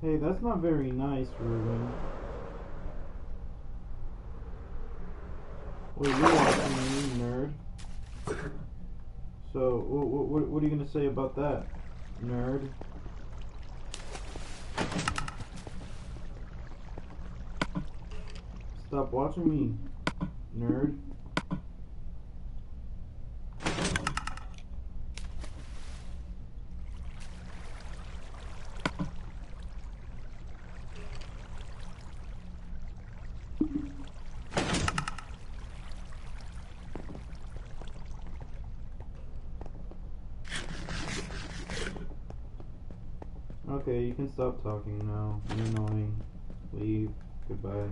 Hey, that's not very nice, Ruben. Well, you're watching me, nerd. So, what are you gonna say about that, nerd? Stop watching me, nerd. Okay, you can stop talking now. You're annoying. Leave. Goodbye.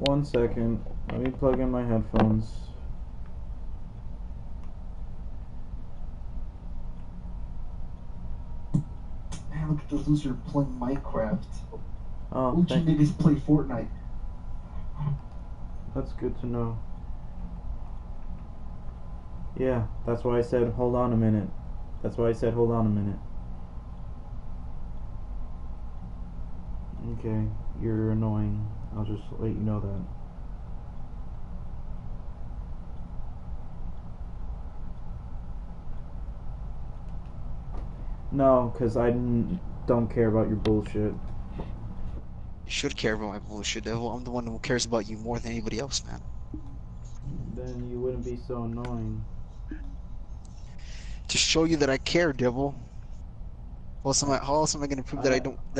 One second. Let me plug in my headphones. Man, look at those losers playing Minecraft. Oh, OG niggas play Fortnite. That's good to know. Yeah, that's why I said hold on a minute. That's why I said hold on a minute. Okay, you're annoying. I'll just let you know that. No, because I don't care about your bullshit. You should care about my bullshit, Devil. I'm the one who cares about you more than anybody else, man. Then you wouldn't be so annoying. To show you that I care, Devil. How else am I gonna prove that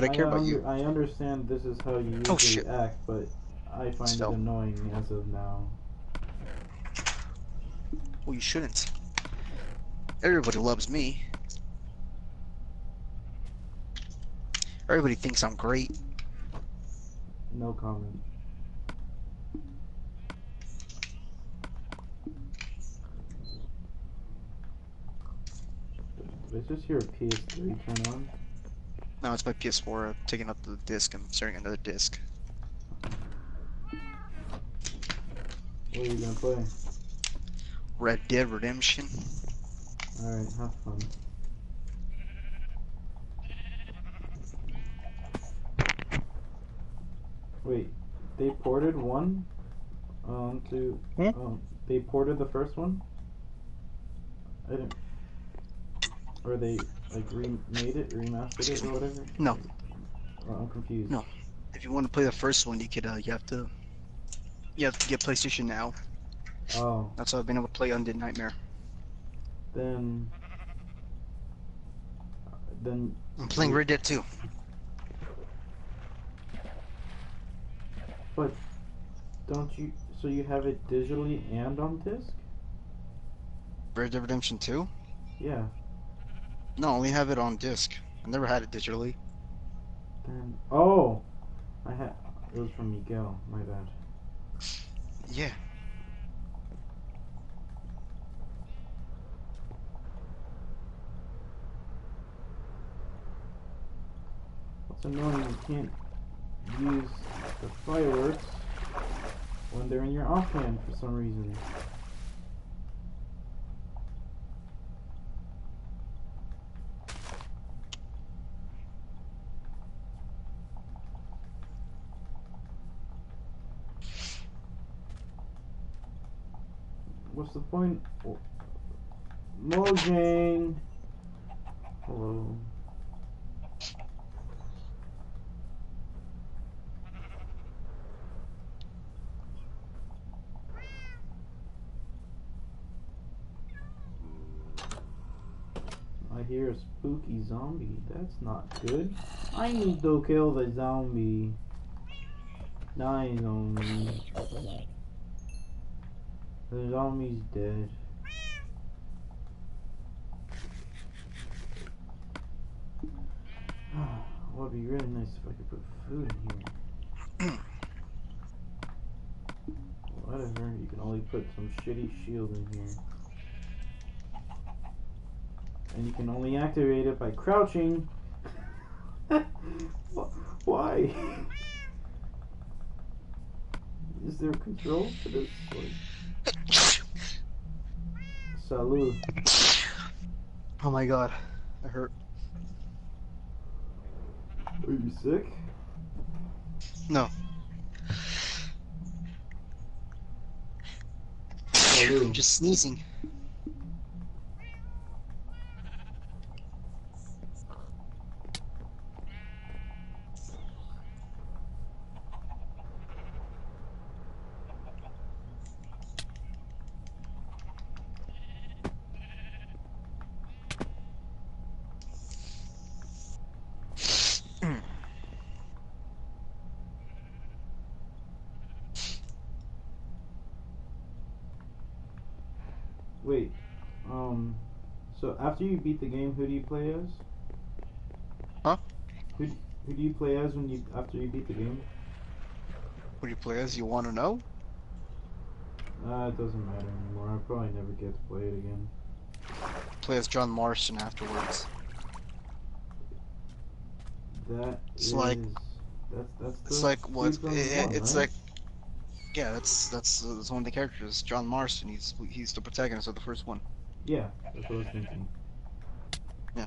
I care about you? I understand this is how you Oh usually shit. act, but I find it Fell. annoying as of now. Well, you shouldn't. Everybody loves me. Everybody thinks I'm great. No comment. Did I just hear a PS3 turn on? Now it's my PS4 taking up the disc and starting another disc. What are you gonna play? Red Dead Redemption. Alright, have fun. Wait, they ported one to they ported the first one? I didn't, or they like remade it, remastered it or whatever? No. I'm confused. No. If you want to play the first one, you could you have to get PlayStation Now. Oh, That's how I've been able to play Undead Nightmare. then I'm playing Red Dead 2. But don't you? So you have it digitally and on disc? Red Dead Redemption 2? Yeah. No, I only have it on disc. I never had it digitally. Then oh, I had it was from Miguel. My bad. Yeah. What's annoying? You can't use the fireworks when they're in your offhand for some reason. What's the point? Oh. Mojang! Hello. I hear a spooky zombie. That's not good. I need to kill the zombie. Die, zombie. The zombie's dead. Well, it'd be really nice if I could put food in here. Whatever, you can only put some shitty shield in here. And you can only activate it by crouching. Why? Is there control for this? Like... Salud. Oh my god. I hurt. Are you sick? No. Salud. Just sneezing. Wait, so after you beat the game, who do you play as? Huh? Who do you play as after you beat the game? What do you play as? You want to know? It doesn't matter anymore. I'll probably never get to play it again. Play as John Marston afterwards. That's It's like what? It's right? like, yeah, that's one of the characters, John Marston. He's the protagonist of the first one. Yeah, that's what I was thinking. Yeah.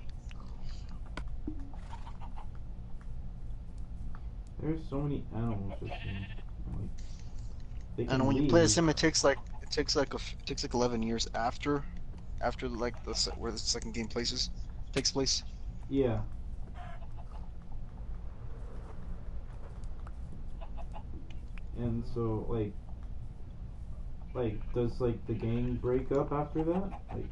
There's so many animals just in, like, they can And when you play as leave. him, it takes like 11 years after like where the second game takes place. Yeah. And so does like the gang break up after that? Like,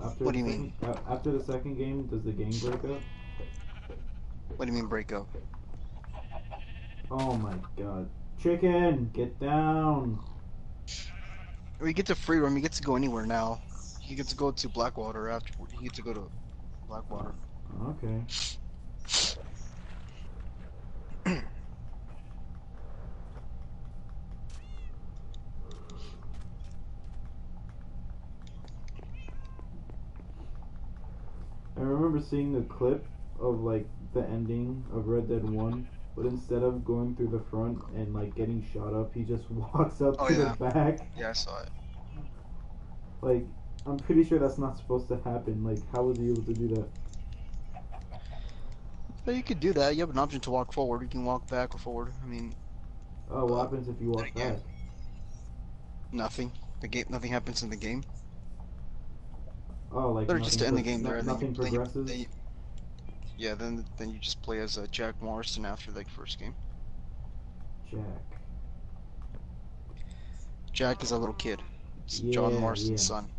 after What the do you second, mean? after the second game, does the gang break up? What do you mean break up? Oh my god. Chicken, get down. When you get to free roam, you get to go anywhere now. You get to go to Blackwater afterward. You get to go to Blackwater. Okay. I remember seeing a clip of like the ending of Red Dead 1 but instead of going through the front and like getting shot up, he just walks up Oh, to yeah. the back. Yeah, I saw it. Like, I'm pretty sure that's not supposed to happen. Like, how was he able to do that? But you could do that. You have an option to walk forward. You can walk back or forward. I mean, Oh, what happens if you then walk again, back? nothing. The game, nothing happens in the game. Oh, like Or just to end the game there, and nothing progresses. Yeah, then you just play as Jack Morrison after the first game. Jack. Jack is a little kid. It's John Yeah, Morrison's yeah. son.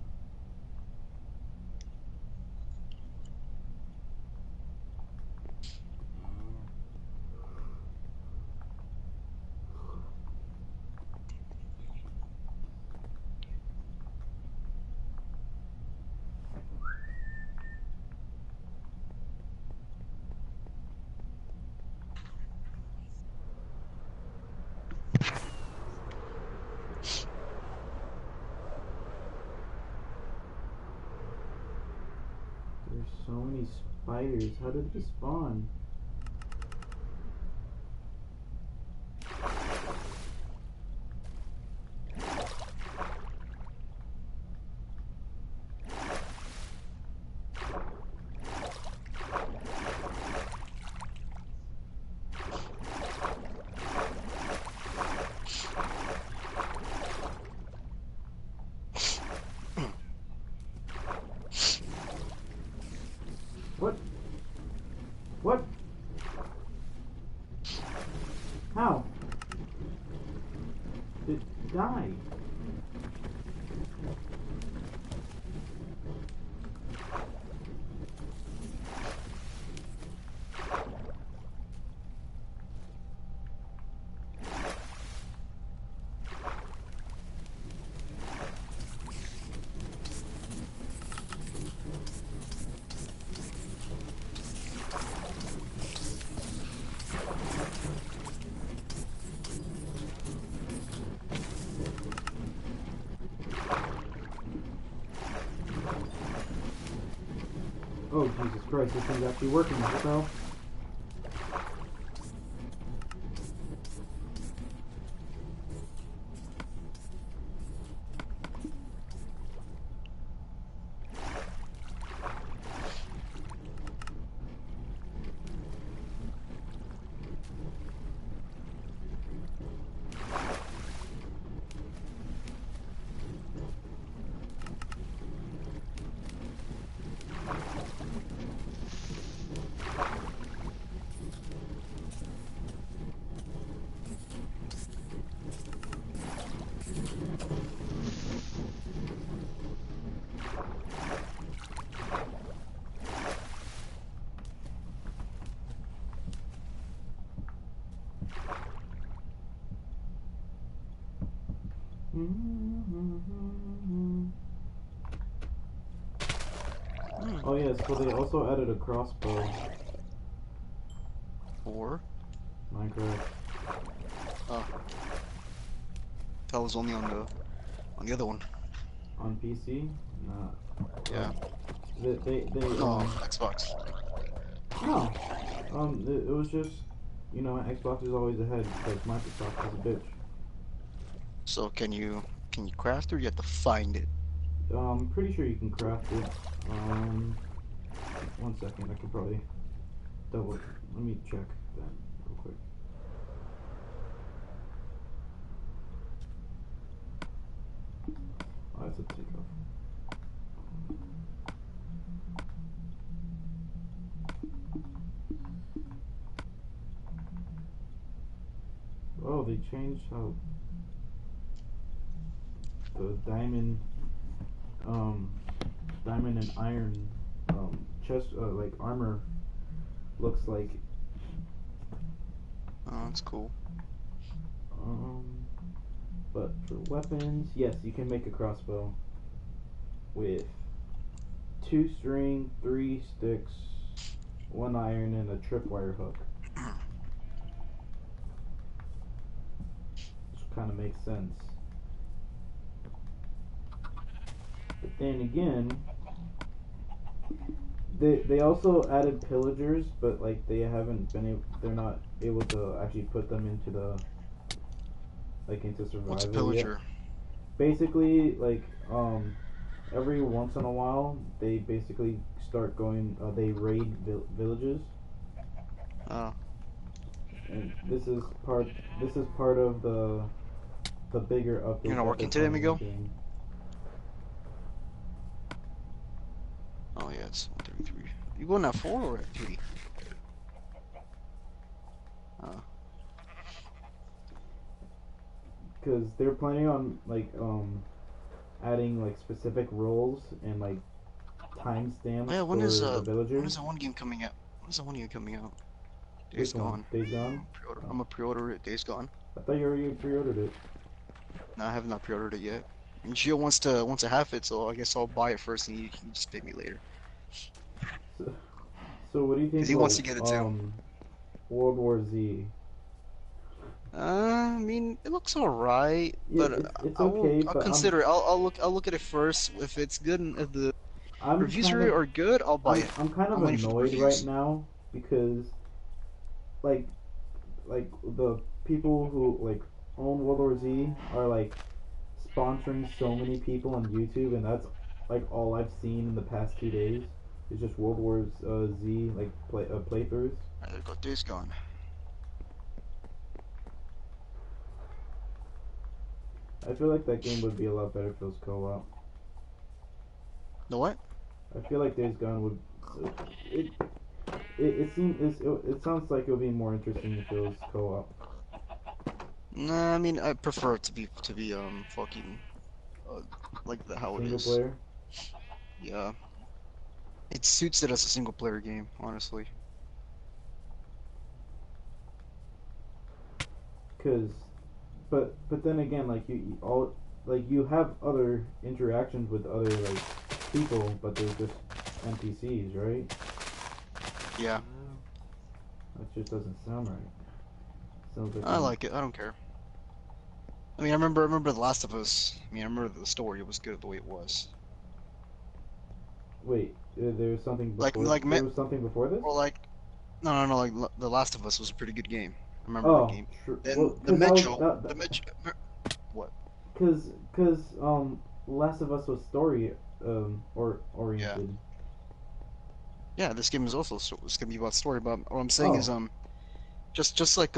There's so many spiders. How did they spawn? What? What? How? It died. Oh, Jesus Christ, this thing's actually working. What the hell? Oh yeah, so they also added a crossbow. Or Minecraft. that was only on the other one. On PC? Nah. Yeah. They Xbox. no. It was just, you know, Xbox is always ahead because Microsoft is a bitch. So can you craft or you have to find it? I'm pretty sure you can craft it. 1 second, I could probably let me check that real quick. Oh, that's a takeoff. Oh, they changed how the diamond and iron chest like armor looks like. Oh, that's cool. But for weapons, yes, you can make a crossbow with 2 string, 3 sticks, 1 iron, and a tripwire hook. Which kind of makes sense. But then again, They also added pillagers, but like they haven't been able, they're not able to actually put them into the into What's a survival yet. pillager? Basically, every once in a while, they basically start going. They raid villages, Oh. and this is part of the bigger update You're not that they're working today, planning on Miguel? doing. Oh yeah, it's 1:33. You going at 4 or at 3? Oh. Because they're planning on adding like specific roles and like timestamps Oh yeah, for the when villagers. is that one game coming out? When is that one game coming out? Days Which one? Gone. Days Gone? Oh. I'm a pre-order it. Days Gone. I thought you already pre-ordered it. No, I have not pre-ordered it yet. And Gio wants to have it, so I guess I'll buy it first, and you can just pay me later. So, so what do you Cause think he wants of to get it too. World War Z? I mean, it looks alright, Yeah, but it's okay, I'll but consider it. I'll look at it first. If it's good and if the I'm reviews kind of are good, I'll buy it. I'm kind of I'm waiting for the annoyed right reviews. now because like the people who own World War Z are sponsoring so many people on YouTube, and that's all I've seen in the past 2 days. It's just World War Z playthroughs. Alright, there go Days Gone. I feel like that game would be a lot better if it was co-op. The what? I feel like Days Gone would. It it sounds like it would be more interesting if it was co-op. Nah, I mean I prefer it to be fucking how it Single is. player. Yeah, it suits it as a single player game, honestly. Cause, but then again, you have other interactions with other people, but they're just NPCs, right? Yeah, That just doesn't sound right. Sounds like I like it. I don't care. I mean, I remember The Last of Us. I mean, I remember the story. It was good the way it was. Wait, there was something Like before. like me There was something before this. or like no. Like The Last of Us was a pretty good game. I remember that Oh, game. sure. Then Well, the cause I was Mitchell, the Mitchell. What? cause Last of Us was story or Yeah. oriented. Yeah, this game is also it's gonna be about story. But what I'm saying is Oh, just like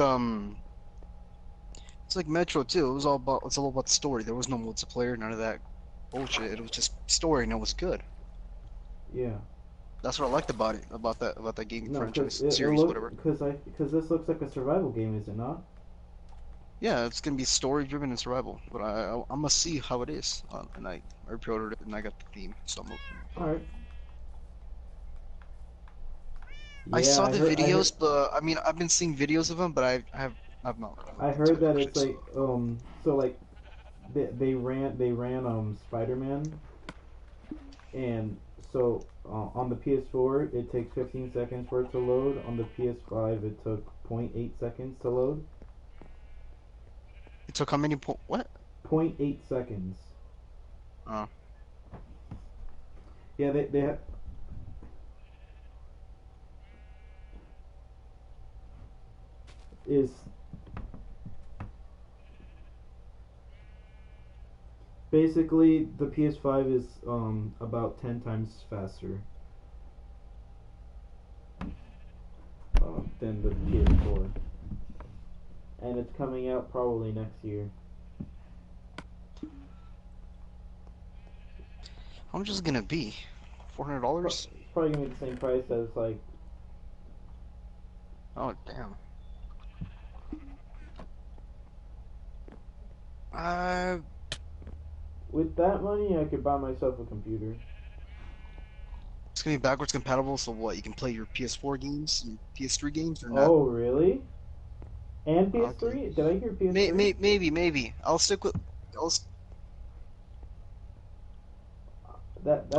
it's like Metro too. It's all about story. There was no multiplayer, none of that bullshit. It was just story, and it was good. yeah. That's what I liked about it, about that game No, cause franchise it series, look whatever. cause this looks like a survival game, is it not? Yeah, it's gonna be story driven and survival. But I'm gonna see how it is, and I pre-ordered it and I got the theme, so I'm open. All right. I Yeah, saw I the heard. videos, but I mean I've been seeing videos of them, but I've not I looked into heard it that actually. it's so they ran Spider-Man, and so on the PS4 it takes 15 seconds for it to load. On the PS5 it took .8 seconds to load. It took how many what? .8 seconds. Oh, Yeah, they have. Is basically the PS5 is about 10 times faster than the PS4, and it's coming out probably next year. how much is it gonna be? $400? It's probably gonna be the same price as Oh damn. Uh, with that money I could buy myself a computer. it's gonna be backwards compatible, so what? You can play your PS4 games, your PS3 games, or not? Oh really? And Okay. PS3? Did I hear PS3? Maybe. I'll stick with. I'll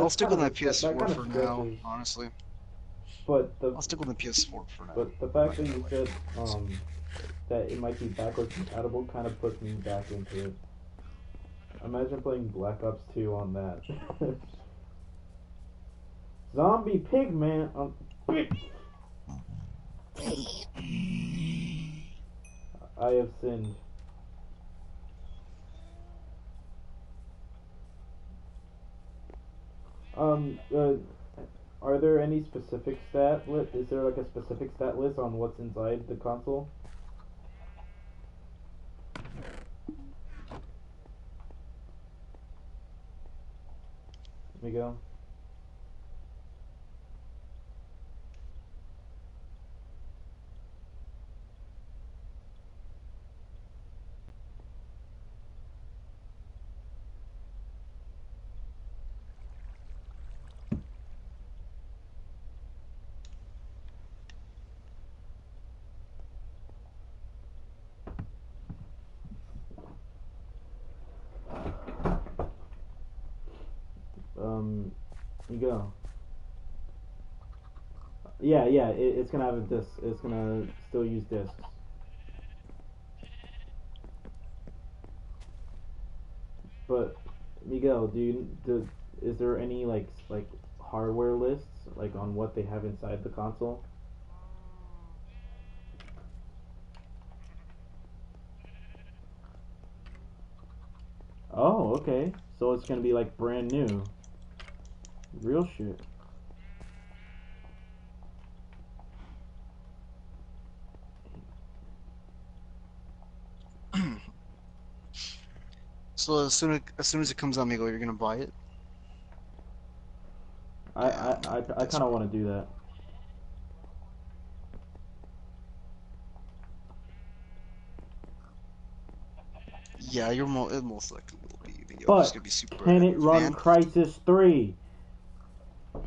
That's stick kind with of my that PS4 kind of for now. stretches. Honestly, But the I'll stick with the PS4 for now. but the fact that you said that it might be backwards compatible kind of puts me back into it. Imagine playing Black Ops 2 on that. Zombie pigman. I have sinned. Are there any specific stat list? Is there like a specific stat list on what's inside the console? Let me go. You go. Yeah, it's gonna have a disc. It's gonna still use discs. But Miguel, is there any like hardware lists like on what they have inside the console? Oh, okay. So it's gonna be like brand new. Real shit. So as soon as it comes out, Amigo, you're gonna buy it. I kind of want to do that. Yeah, it most likely will be. Amigo. But It's gonna be super can it run fan. Crysis 3?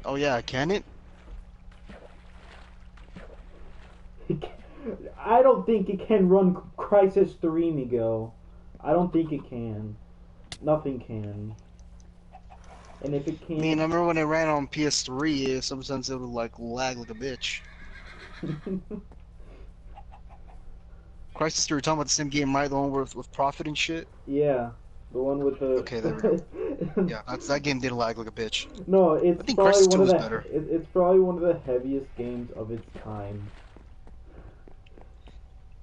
Oh yeah, can it? I don't think it can run Crysis 3, Miguel. I don't think it can. Nothing can. And if it can... I mean, I remember when it ran on PS3, sometimes it would like lag like a bitch. Crysis 3, we're talking about the same game, right? The one with Prophet and shit? Yeah. The one with the... Okay, there we go. Yeah, that game did lag like a bitch. No, it's I think probably Crysis one 2 of was the... better. It's probably one of the heaviest games of its time.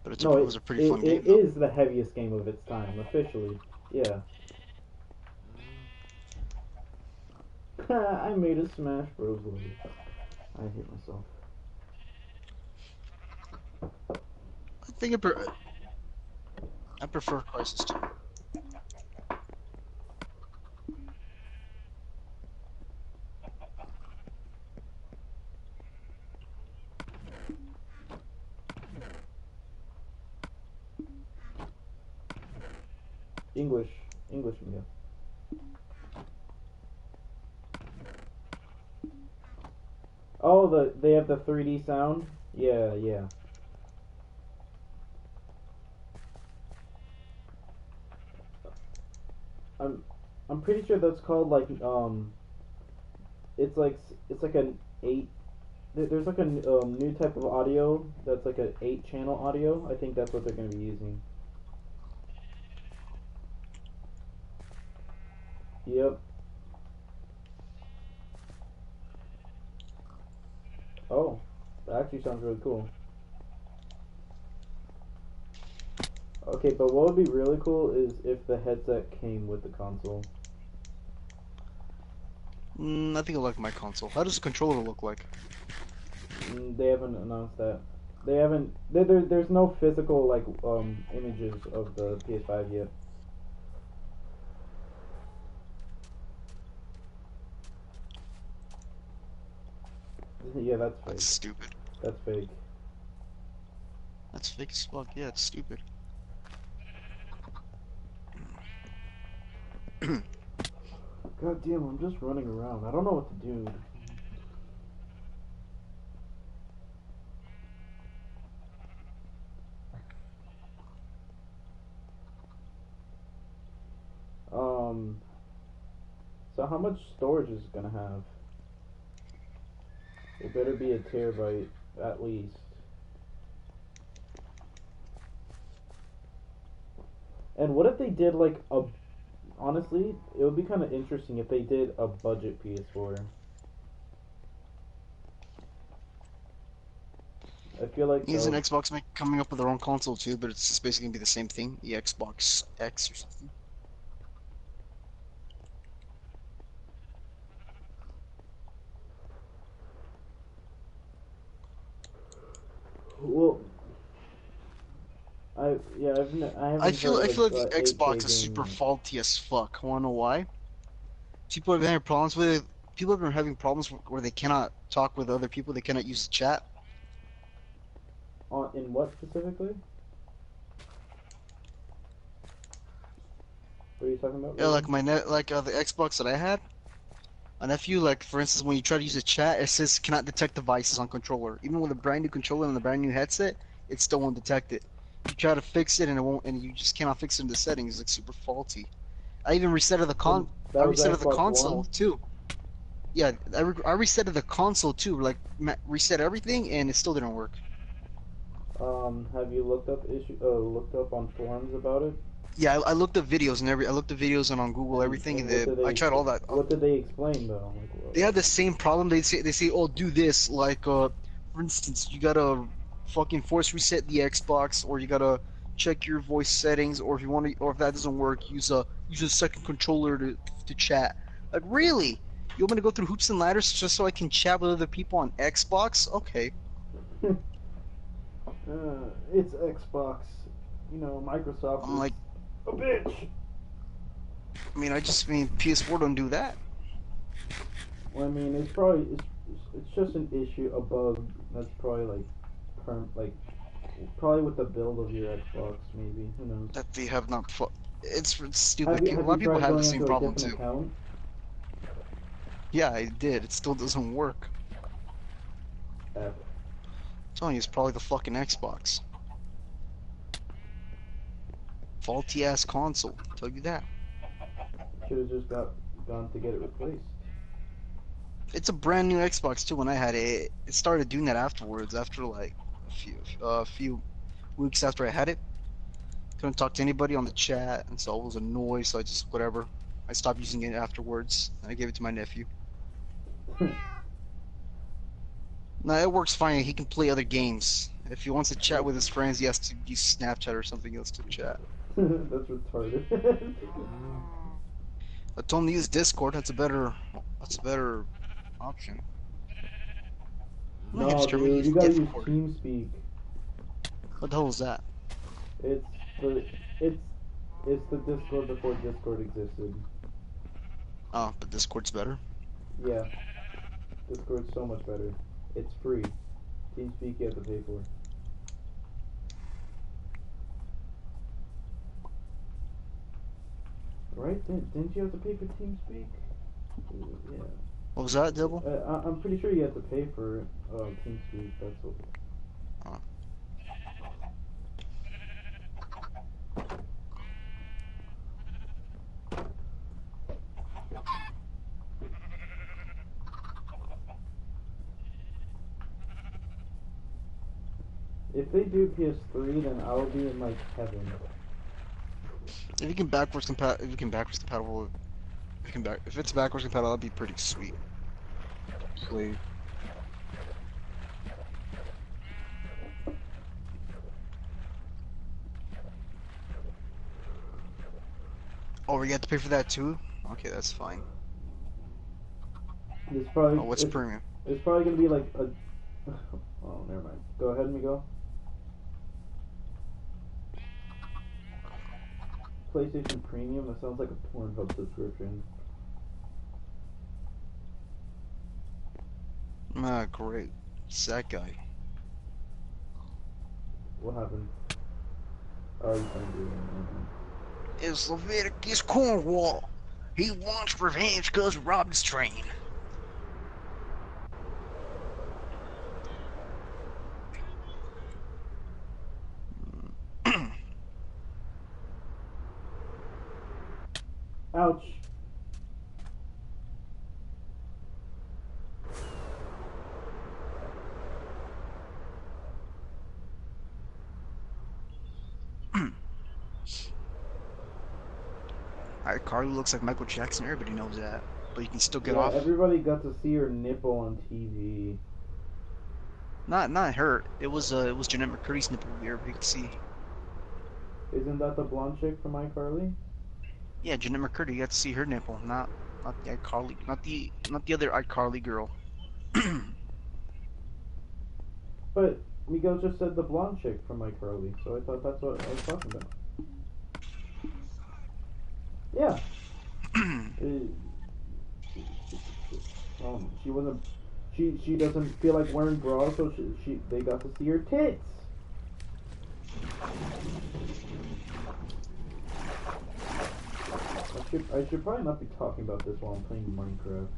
But it No, was a pretty fun game, it is the heaviest game of its time, officially. Yeah. I made a Smash Bros. Load. I hate myself. I think I prefer Crysis 2. English, Miguel. Oh, they have the 3D sound? Yeah. I'm pretty sure that's called like it's like an 8 there's like a new type of audio that's like an 8-channel audio. I think that's what they're going to be using. Yep. Oh, that actually sounds really cool. Okay, but what would be really cool is if the headset came with the console. I think I like my console. How does the controller look like? They haven't announced that. They haven't. There's no physical like images of the PS5 yet. Yeah, that's fake. That's stupid. That's fake. That's fake as fuck. Yeah, it's stupid. God damn, I'm just running around. I don't know what to do. So how much storage is it gonna have? It better be a terabyte, at least. And what if they did like a... Honestly, it would be kind of interesting if they did a budget PS4. I feel like He's an Xbox coming up with their own console too, but it's just basically gonna be the same thing, the Xbox X or something. well, I haven't heard I of feel like the 8K Xbox is super gaming. faulty as fuck. Wanna know why? People have been having problems with it. People have been having problems where they cannot talk with other people. They cannot use the chat. In what specifically? What are you talking about, Yeah, like Logan? the Xbox that I had. My nephew, like for instance, when you try to use a chat, it says cannot detect devices on controller. Even with a brand new controller and a brand new headset, it still won't detect it. You try to fix it and it won't, and you just cannot fix it in the settings. It's like super faulty. I even resetted And that I was resetted the Xbox console One. too. Yeah, I resetted the console too. Like reset everything, and it still didn't work. Have you looked up on forums about it? Yeah, I looked at videos and I looked at videos and on Google everything, And and what did I they tried all that. what did they explain though? Like, They have the same problem. They say, oh, do this. Like, for instance, you gotta fucking force reset the Xbox, or you gotta check your voice settings, or if you want to, or if that doesn't work, use a second controller to chat. Like, really? You want me to go through hoops and ladders just so I can chat with other people on Xbox? Okay. it's Xbox. You know, Microsoft I'm is like, a bitch. I mean, PS4 don't do that. Well, I mean, it's just an issue, a bug that's probably like probably with the build of your Xbox, maybe. Who knows? That they have not. It's stupid. A Have lot you of people tried have the going same into a problem different too. account? Yeah, I did. It still doesn't work. F. I'm telling you, it's probably the fucking Xbox. Faulty ass console. I'll tell you that. Should have just gone to get it replaced. It's a brand new Xbox too. When I had it, it started doing that afterwards. After like a few weeks after I had it, couldn't talk to anybody on the chat, and so I was annoyed. So I just whatever. I stopped using it afterwards. I gave it to my nephew. No, it works fine. He can play other games. If he wants to chat with his friends, he has to use Snapchat or something else to chat. That's retarded. I told him to use Discord. That's a better option. I'm not No, hipster. I'm gonna dude, use you gotta use Discord. TeamSpeak. What the hell is that? It's the it's it's the Discord before Discord existed. Oh, but Discord's better. Yeah, Discord's so much better. It's free. TeamSpeak you have to pay for. Right? Didn't you have to pay for TeamSpeak? Yeah. What was that, Double? I'm pretty sure you have to pay for TeamSpeak. That's what. Oh. If they do PS3, then I'll be in like heaven. If you can compatible, if it's backwards compatible, that'd be pretty sweet. Play. Oh, we have to pay for that too? Okay, that's fine. It's probably Oh, what's premium? it's probably gonna be like a. Oh, never mind. Go ahead, Miguel. PlayStation Premium. That sounds like a Pornhub subscription. Ah, great. It's that guy. What happened? Oh, you can't do it. It's Leviticus Cornwall. He wants revenge because he robbed his train. Ouch. Alright, Carly looks like Michael Jackson. Everybody knows that. But you can still get Yeah, off. everybody got to see her nipple on TV. Not her. It was Jeanette McCurdy's nipple. Everybody could see. Isn't that the blonde chick from iCarly? Yeah, Jeanette McCurdy. You got to see her nipple. Not the iCarly. Not the other iCarly girl. But Miguel just said the blonde chick from iCarly, so I thought that's what I was talking about. Yeah. She wasn't. She doesn't feel like wearing bras, so they got to see her tits. I should probably not be talking about this while I'm playing Minecraft.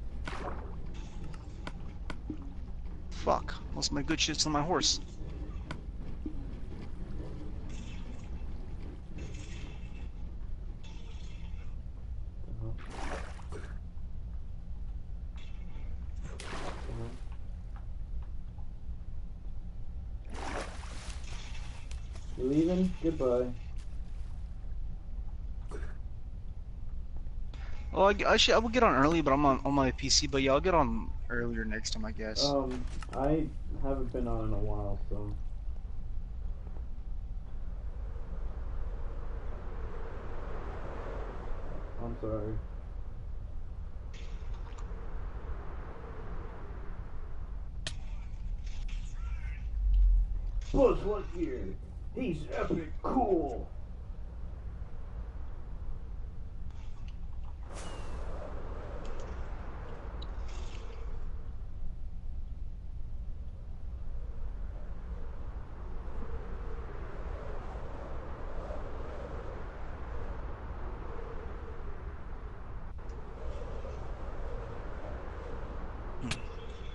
Fuck. Most of my good shit's on my horse. You leaving? Goodbye. Oh, I will get on early, but I'm on my PC. But yeah, I'll get on earlier next time, I guess. I haven't been on in a while, so. I'm sorry. Buzz Lightyear, he's epic cool.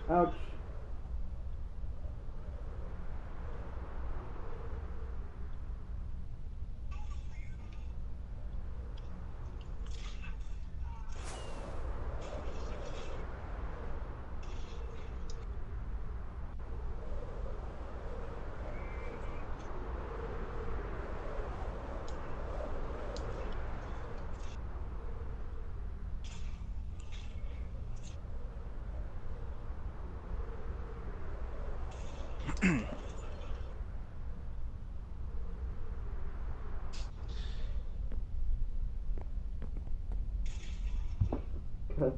Ouch. God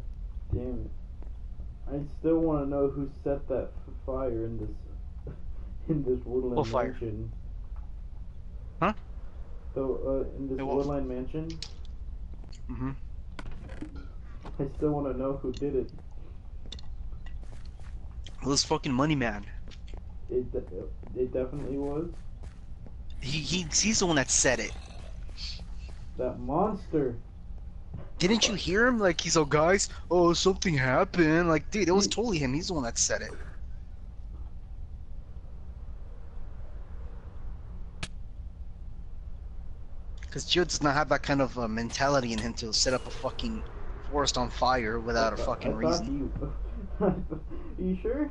damn it. I still want to know who set that fire in this in this woodland What fire? mansion. Huh? So in this What? woodland mansion, Mhm. I still want to know who did it. This fucking money man. It definitely was He's the one that said it. that monster. Didn't you hear him? Like he's all guys. Oh, something happened. Like, dude, it was totally him. He's the one that said it. Because Gio does not have that kind of mentality in him to set up a fucking forest on fire without a fucking reason. Are you sure?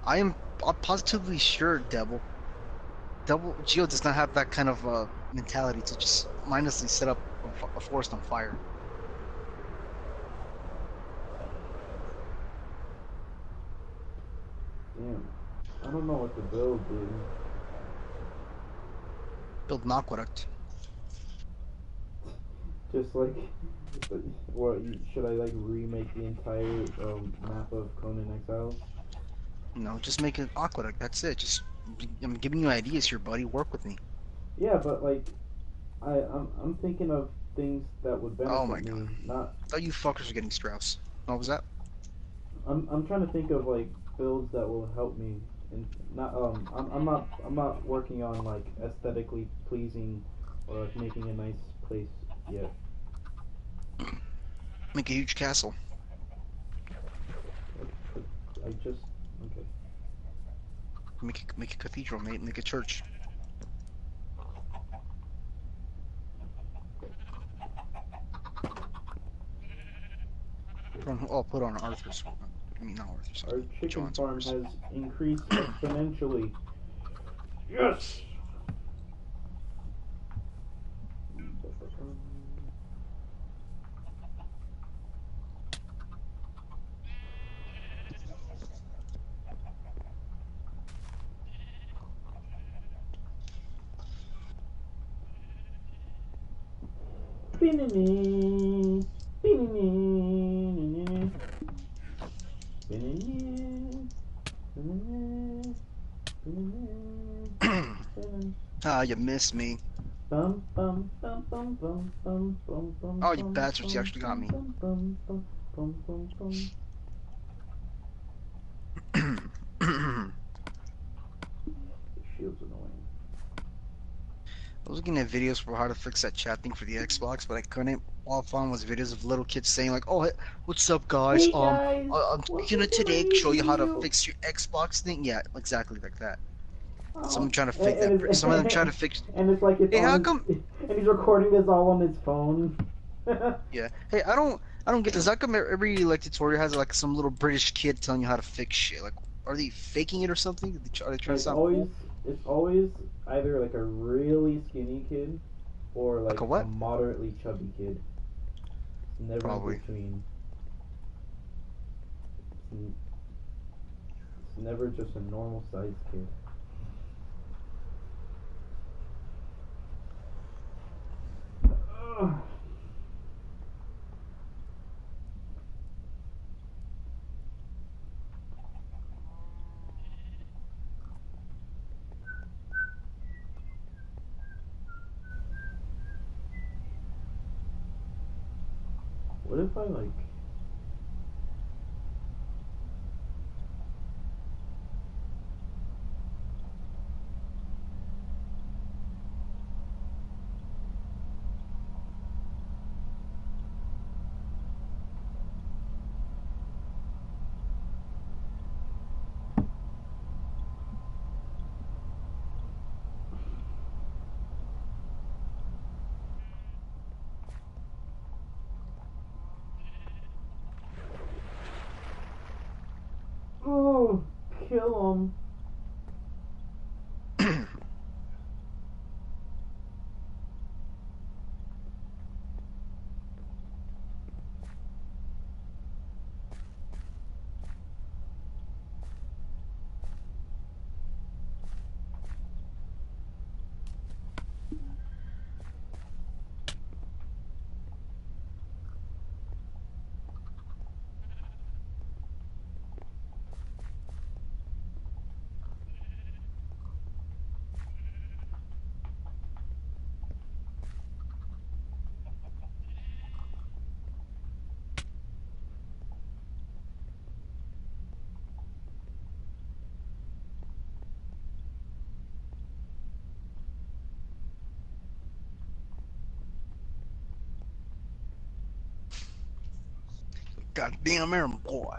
I'm positively sure, Devil. Gio does not have that kind of mentality to just mindlessly set up a forest on fire. Damn. I don't know what to build, dude. Build an aqueduct. Just like, what, should I like remake the entire map of Conan Exiles? No, just make an aqueduct. That's it. I'm giving you ideas here, buddy. Work with me. Yeah, but like, I'm thinking of things that would Oh my benefit me. god. Not. I thought you fuckers were getting Strauss. What was that? I'm trying to think of like builds that will help me. And not I'm not working on like aesthetically pleasing or like making a nice place yet. Make a huge castle. I just okay. Make a cathedral, mate. Make a church. Put on Arthur's. I mean, not Arthur's. Our chicken John's farm horse. has increased exponentially. Yes. Binini, binini, binini, binini, binini. Ah, you missed me. Bum bum bum bum bum bum bum bum Oh, you bum bastards, you bum actually got bum me. bum bum bum bum bum bum. Shield's annoying. I was looking at videos for how to fix that chat thing for the Xbox, but I couldn't. All I found was videos of little kids saying like, "Oh, hey, what's up, guys? Hey guys, I'm welcome gonna to my today show you how to video. fix your Xbox thing." Yeah, exactly like that. Oh, Someone trying to fix that. Some of them trying to fix. and it's like it's Hey, on how his, come? and he's recording this all on his phone. Yeah. Hey, I don't get this. How come every like tutorial has like some little British kid telling you how to fix shit? Like, are they faking it or something? Are they trying to it's sound always cool? it's always either like a really skinny kid or Like like a a what? moderately chubby kid. It's never in Probably. between. It's, it's never just a normal sized kid. Ugh. What if I like? Oh, kill him. Goddamn Aaron boy.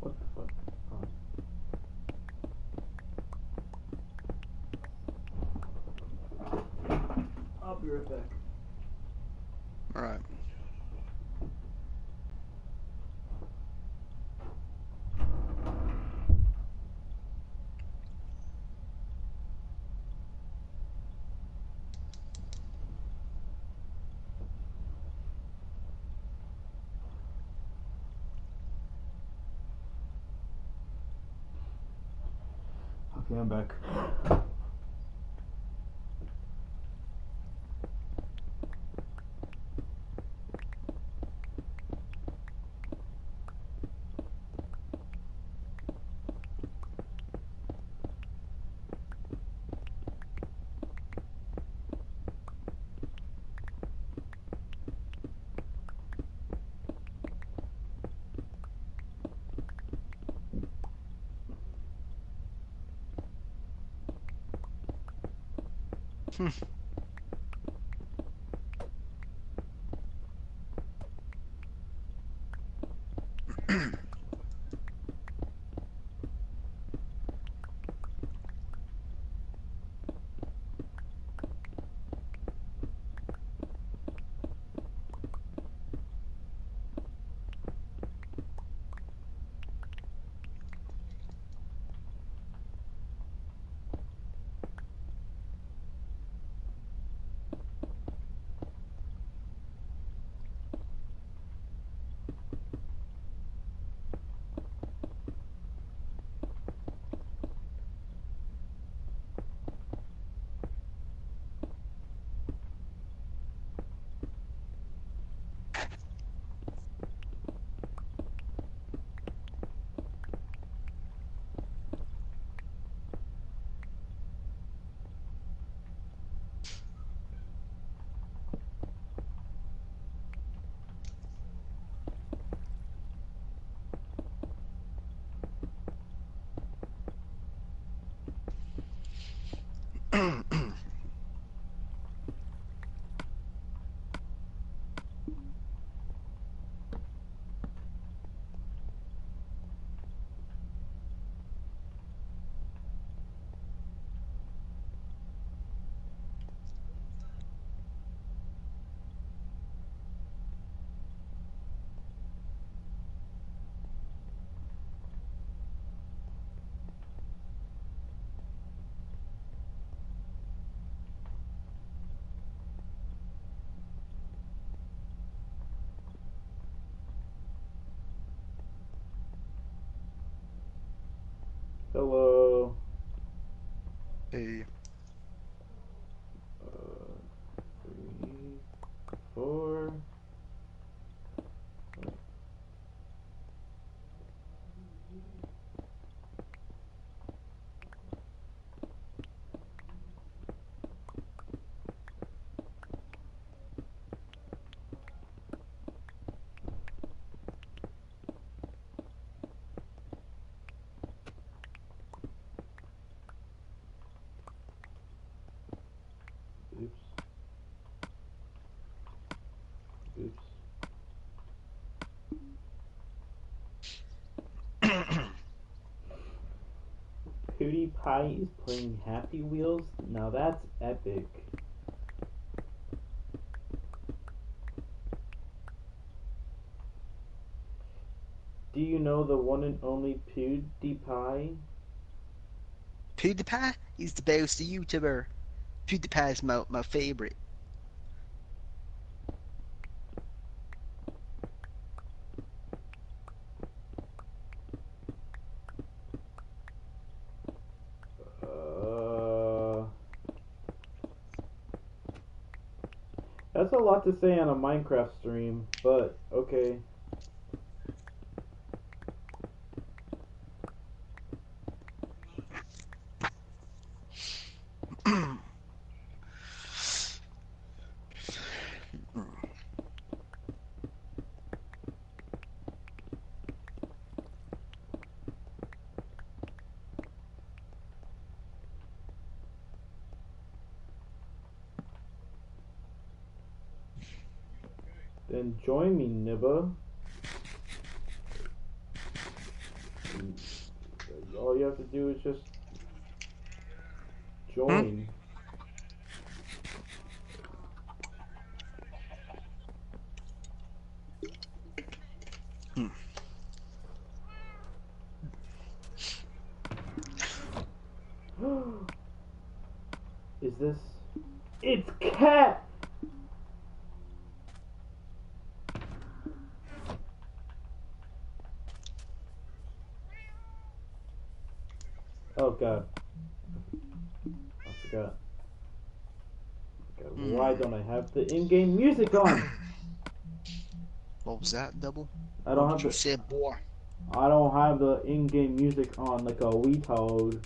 What the fuck? Oh. I'll be right back. All right. Okay, I'm back. Hmm. Hello. Hey. 3, 4. Oops. Oops. PewDiePie is playing Happy Wheels? Now that's epic. Do you know the one and only PewDiePie? PewDiePie? He's the best YouTuber. PewDiePie is my favorite. That's a lot to say on a Minecraft stream, but okay. Then join me, Nibba. All you have to do is just join. Is this? It's Cat! Oh god. I forgot. God, why don't I have the in-game music on? What was that, Double? I don't What have did you the say, boy? I don't have the in-game music on like a retard.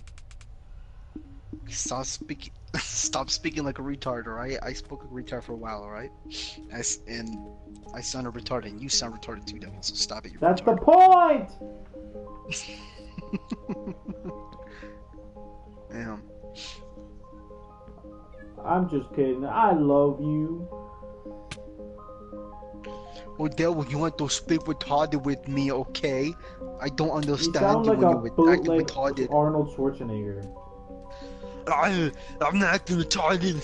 Stop speaking. Stop speaking like a retard, alright? I spoke like a retard for a while, alright? And I sounded retarded, and you sound retarded too, Devil. So stop it. You're That's retarded. the point! Damn. I'm just kidding. I love you. Well, Devil, you want to speak retarded with me, okay? I don't You understand sound you like when a you're acting bootleg retarded. Arnold Schwarzenegger. I'm not acting retarded.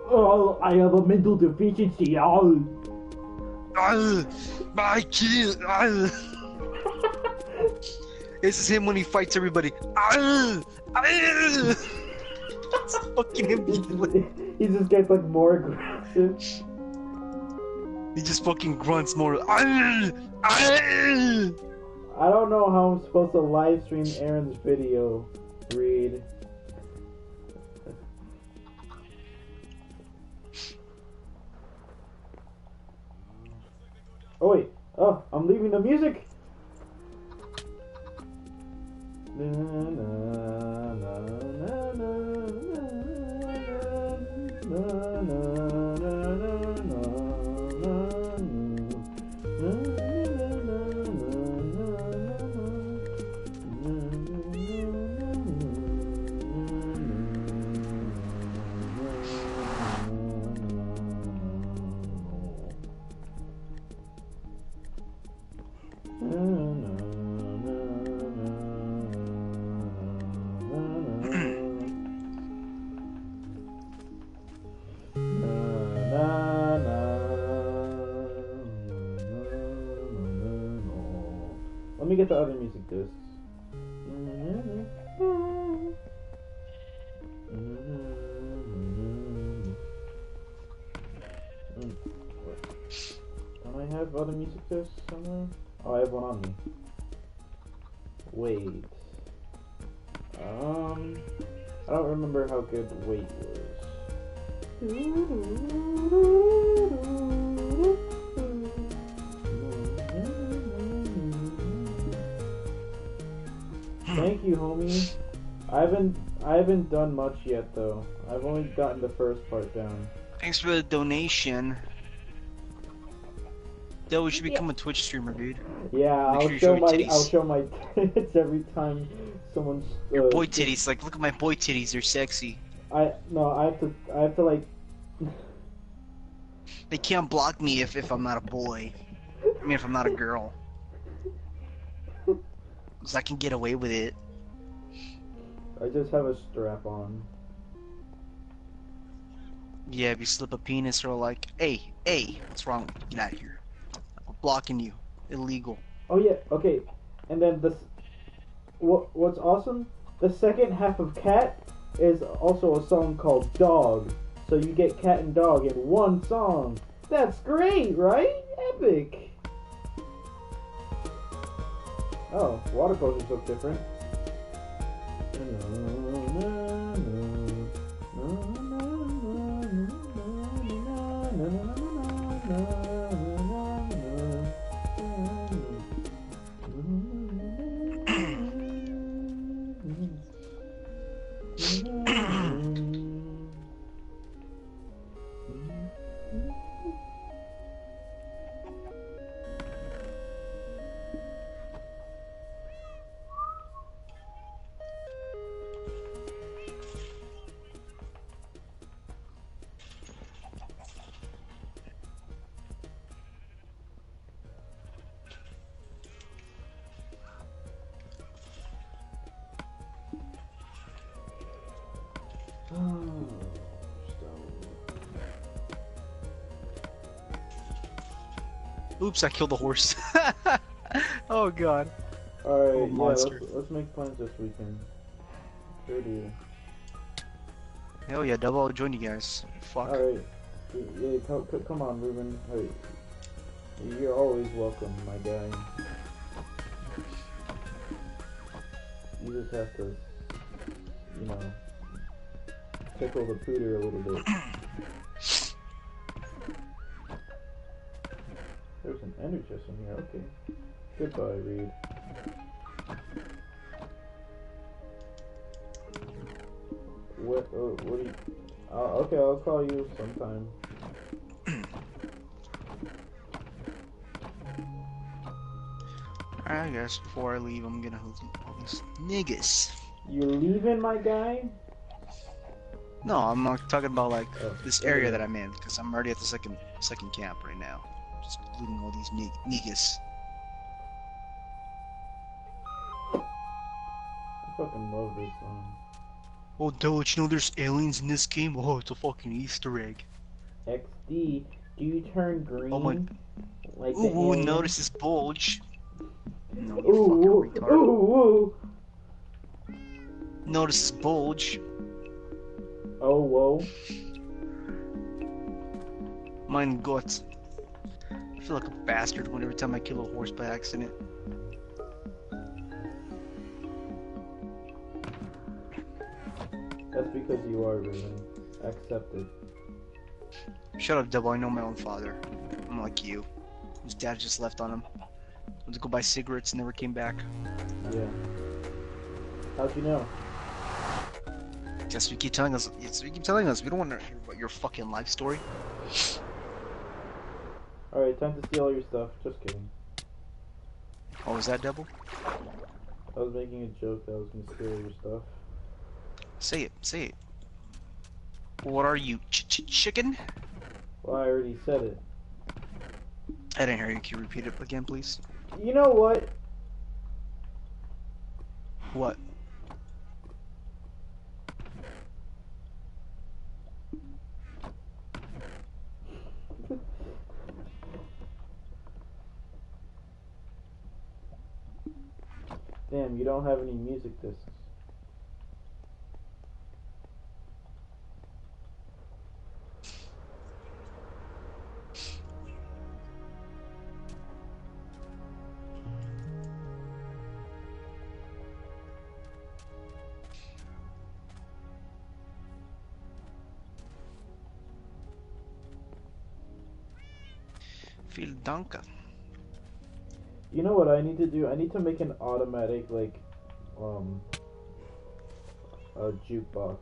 Oh, I have a mental deficiency. Oh. I can't. This is him when he fights everybody. It's fucking him. He just gets like more aggressive. He just fucking grunts more. I don't know how I'm supposed to live stream Aaron's video. Read. Oh wait. Oh, I'm leaving the music. Na, na, na, na, na, na, na, na, Let me get the other music discs. Don't I have other music discs somewhere? Oh, I have one on me. Wait. I don't remember how good weight was. Thank you, homie. I haven't done much yet though. I've only gotten the first part down. Thanks for the donation. Yo, we should become a Twitch streamer, dude. Yeah, Make I'll sure you show show my your titties. I'll show my tits every time someone's Your boy titties, like look at my boy titties, they're sexy. I have to like They can't block me if I'm not a boy. I mean, if I'm not a girl. Cause I can get away with it. I just have a strap on. Yeah, if you slip a penis or like, hey, what's wrong with you? Get out of here. We're blocking you. Illegal. Oh yeah, okay. And then what's awesome? The second half of Cat is also a song called Dog. So you get cat and dog in one song. That's great, right? Epic. Oh, water potions look different. Oops, I killed the horse. Oh god. Alright, Oh, yeah, monster. let's make plans this weekend. Sure do. Hell yeah, Double, I'll join you guys. Fuck. Alright. Yeah, come on, Ruben. Hey, you're always welcome, my guy. You just have to, you know, tickle the pooter a little bit. There's an ender chest in here, okay. Goodbye, Reed. What do you... okay, I'll call you sometime. Alright, I guess before I leave, I'm gonna hook all these niggas. You're leaving, my guy? No, I'm not talking about like Oh, this area that I'm in, because I'm already at the second camp right now. Just looting all these niggas. I fucking love this song. Oh, Doge, you know there's aliens in this game? Oh, it's a fucking Easter egg. XD, do you turn green? Oh my... Like the Ooh, alien? notice this bulge. No, you Ooh, fucking retard. ooh, ooh. Notice this bulge. Oh, whoa. Mein Gott. I feel like a bastard every time I kill a horse by accident. That's because you are Ruben. Accept it. Shut up, Double. I know my own father. I'm like you. His dad just left on him. Went to go buy cigarettes and never came back. Yeah. How'd you know? Guess you keep telling us. Yes, you keep telling us. We don't want to hear about your fucking life story. Alright, time to steal all your stuff. Just kidding. Oh, is that Double? I was making a joke that I was gonna steal all your stuff. Say it. Say it. What are you? Chicken? Well, I already said it. I didn't hear you. Can you repeat it again, please? You know what? What? Damn, you don't have any music discs. Feel danke. You know what I need to do? I need to make an automatic like a jukebox.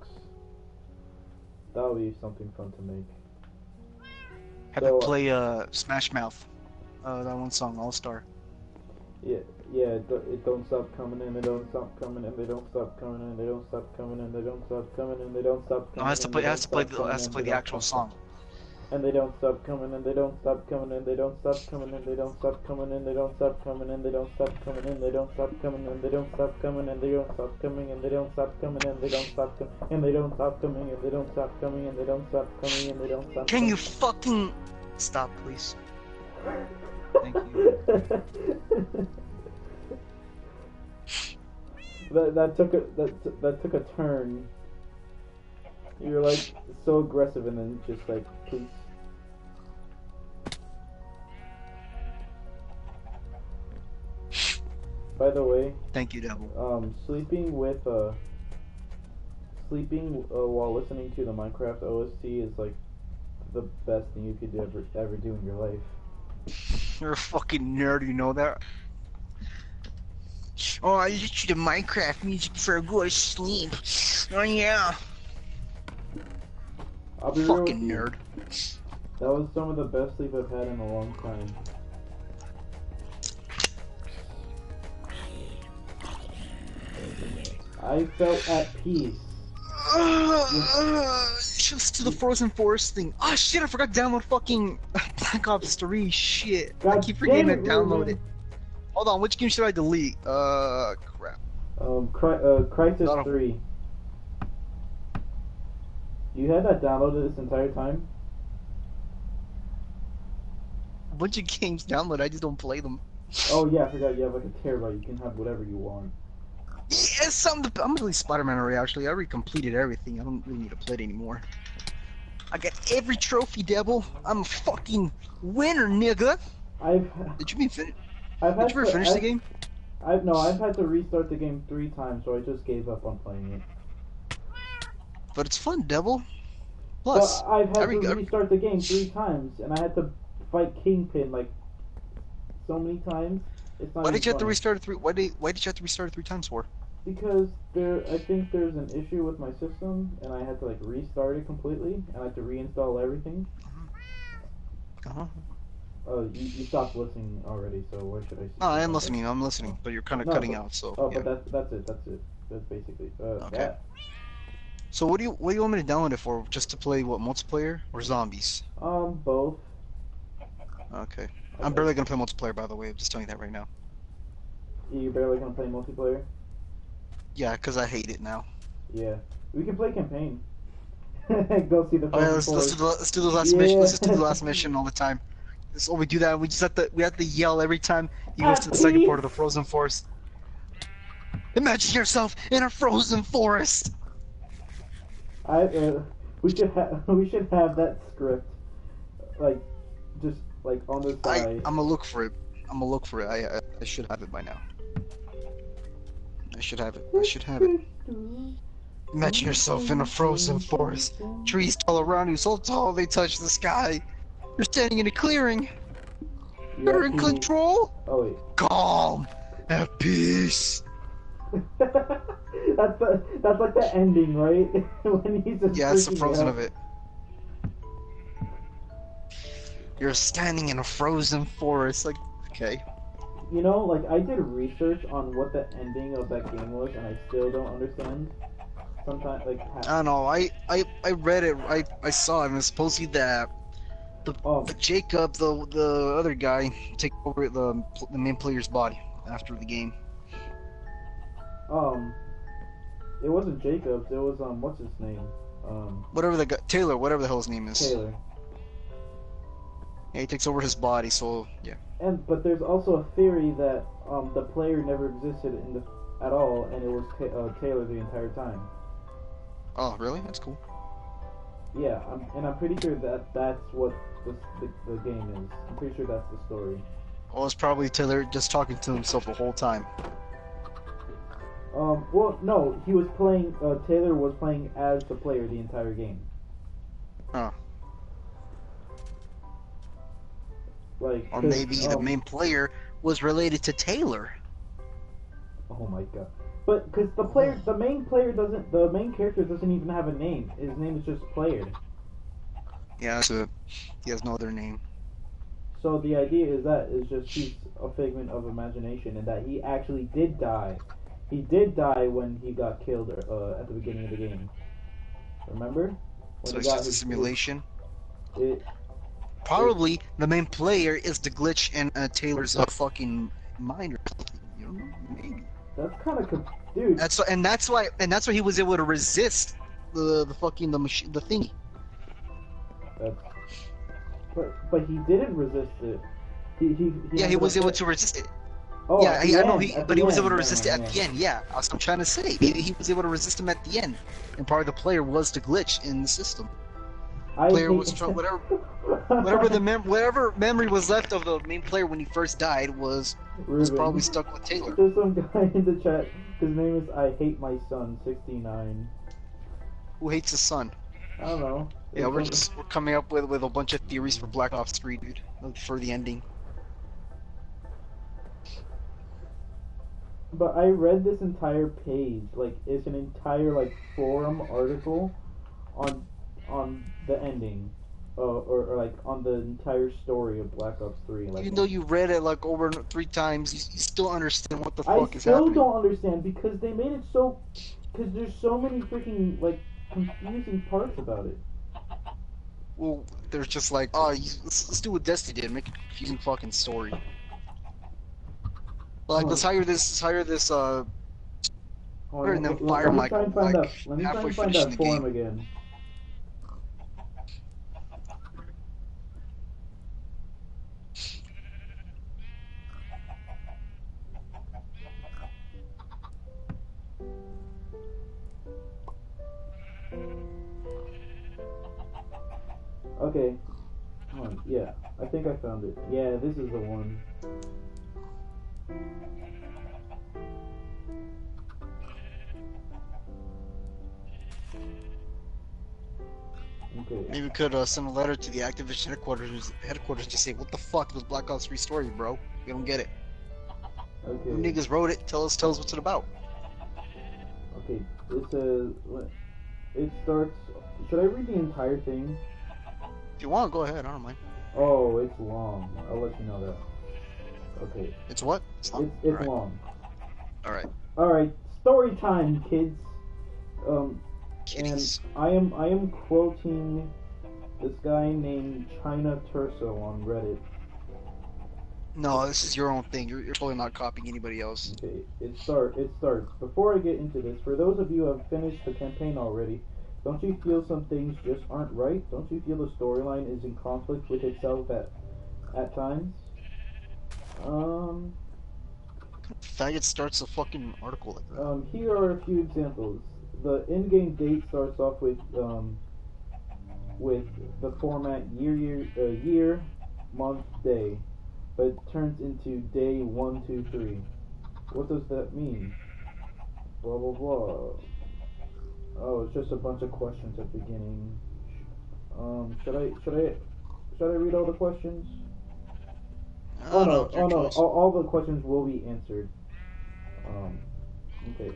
That would be something fun to make. Have So, to play Smash Mouth. That one song, All Star. Yeah, it don't stop coming and they don't stop coming and they don't stop coming and they don't stop coming and they don't stop coming and they don't stop coming. No, has to play the actual song. And they don't stop coming and they don't stop coming and they don't stop coming and they don't stop coming and they don't stop coming and they don't stop coming and they don't stop coming and they don't stop coming and they don't stop coming and they don't stop coming and they don't stop coming and they don't stop coming and they don't stop coming and they don't stop coming and they don't stop. Can you fucking stop, please? Thank you. That took a turn. You're like so aggressive and then just like, please. By the way, Thank you, Devil. sleeping while listening to the Minecraft OST is like the best thing you could ever do in your life. You're a fucking nerd, you know that? Oh, I listen to the Minecraft music before I go to sleep. Oh yeah. I'll be real with Fucking you. nerd. That was some of the best sleep I've had in a long time. I felt at peace. Just to the Frozen Forest thing. Oh shit, I forgot to download fucking Black Ops 3. Shit. I God keep forgetting to damn it, download Ruben. it. Hold on, which game should I delete? Crap. Crisis Not a- 3. You had that downloaded this entire time? A bunch of games download, I just don't play them. Oh yeah, I forgot you have like a terabyte. You can have whatever you want. Yeah, I'm gonna delete Spider-Man already, actually. I already completed everything. I don't really need to play it anymore. I got every trophy, Devil. I'm a fucking winner, nigga. Did you finish the game? I've had to restart the game 3 times, so I just gave up on playing it. But it's fun, Devil. Plus, But I've had every- to restart the game 3 times, and I had to fight Kingpin like so many times. It's not why even did you have to funny. restart it 3? Why did you have to restart it 3 times for? Because I think there's an issue with my system, and I had to like restart it completely, and I had to reinstall everything. You stopped listening already, so why should I? No, I am listening. I'm listening, but you're kind of No, cutting but- out. So. Oh, yeah. but that's it. That's basically Okay. that. So what do you want me to download it for? Just to play what, multiplayer or zombies? Both. Okay. I'm barely gonna play multiplayer, by the way. I'm just telling you that right now. You barely gonna play multiplayer? Yeah, because I hate it now. Yeah. We can play campaign. Go see the. Oh yeah, let's do the last mission. Let's just do the last mission all the time. So we do that. We have to yell every time he goes to the second part of the frozen forest. Imagine yourself in a frozen forest. We should have that script, like, just like on the side. I'm gonna look for it. I should have it by now. I should have it. Imagine yourself in a frozen forest. Trees all around you, so tall they touch the sky. You're standing in a clearing. You're in control. Oh wait. Calm. At peace. that's like the ending, right? When he's just Yeah, it's the freaking frozen out. of it. You're standing in a frozen forest. Like, okay. You know, like I did research on what the ending of that game was, and I still don't understand. Sometimes, like. I don't know. I read it. I saw it. And it's supposedly that Oh, Jacob, the other guy, take over the main player's body after the game. it wasn't Jacobs. It was what's his name? Whatever the guy, Taylor, whatever the hell his name is. Taylor. Yeah, he takes over his body. So yeah. But there's also a theory that the player never existed at all, and it was Taylor the entire time. Oh, really? That's cool. Yeah, I'm pretty sure that's what the game is. I'm pretty sure that's the story. Well, it's probably Taylor just talking to himself the whole time. Well, no, he was playing. Taylor was playing as the player the entire game. Oh. Like, Or 'cause, maybe the main player was related to Taylor. Oh my god. But because the main character doesn't even have a name. His name is just Player. Yeah, so he has no other name. So the idea is that is just he's a figment of imagination, and that he actually did die. He did die when he got killed at the beginning of the game. Remember? When So he it's got just a simulation. It, Probably the main player is the glitch in Taylor's fucking mind or something. You don't know? Maybe. that's kind of dude. That's why he was able to resist the fucking the machine the thingy. But he didn't resist it. He was able to resist it. Oh, yeah, I know. But he was able to end, resist it at the end. Yeah, that's what I'm trying to say. He was able to resist him at the end, and part of the player was the glitch in the system. Player was trying whatever memory was left of the main player when he first died was probably stuck with Taylor. There's some guy in the chat. His name is I Hate My Son 69. Who hates his son? I don't know. Yeah, we're coming up with a bunch of theories for Black Ops 3, dude, for the ending. But I read this entire page, like it's an entire like forum article on the ending, or like on the entire story of Black Ops 3. Like, even though you read it like over 3 times, you still understand what the fuck is happening. I still don't understand because they made it so, because there's so many freaking like confusing parts about it. Well, there's just like, let's do what Destiny did, make a confusing fucking story. Like, let's hire this, and then fire Michael, like, let me try halfway and find finishing that the forum game. again. Okay, come on, yeah, I think I found it. Yeah, this is the one. Okay. Maybe we could send a letter to the Activision headquarters to say, what the fuck was Black Ops 3 story, bro? We don't get it. Okay. Who niggas wrote it? Tell us what's it about. Okay, it says, it starts, should I read the entire thing? If you want, go ahead, I don't mind. Oh, it's long. I'll let you know that. Okay. It's what? It's long? It's long. Alright. Alright, story time, kids. Kitties. And I am quoting this guy named China Turso on Reddit. No, this is your own thing. You're totally not copying anybody else. Okay, it starts. Before I get into this, for those of you who have finished the campaign already, don't you feel some things just aren't right? Don't you feel the storyline is in conflict with itself at times? Faggot starts a fucking article like that. Here are a few examples. The in-game date starts off with the format year, month, day, but it turns into day 1, 2, 3. What does that mean? Blah blah blah. Oh, it's just a bunch of questions at the beginning. Should I read all the questions? Oh no! All the questions will be answered. Okay.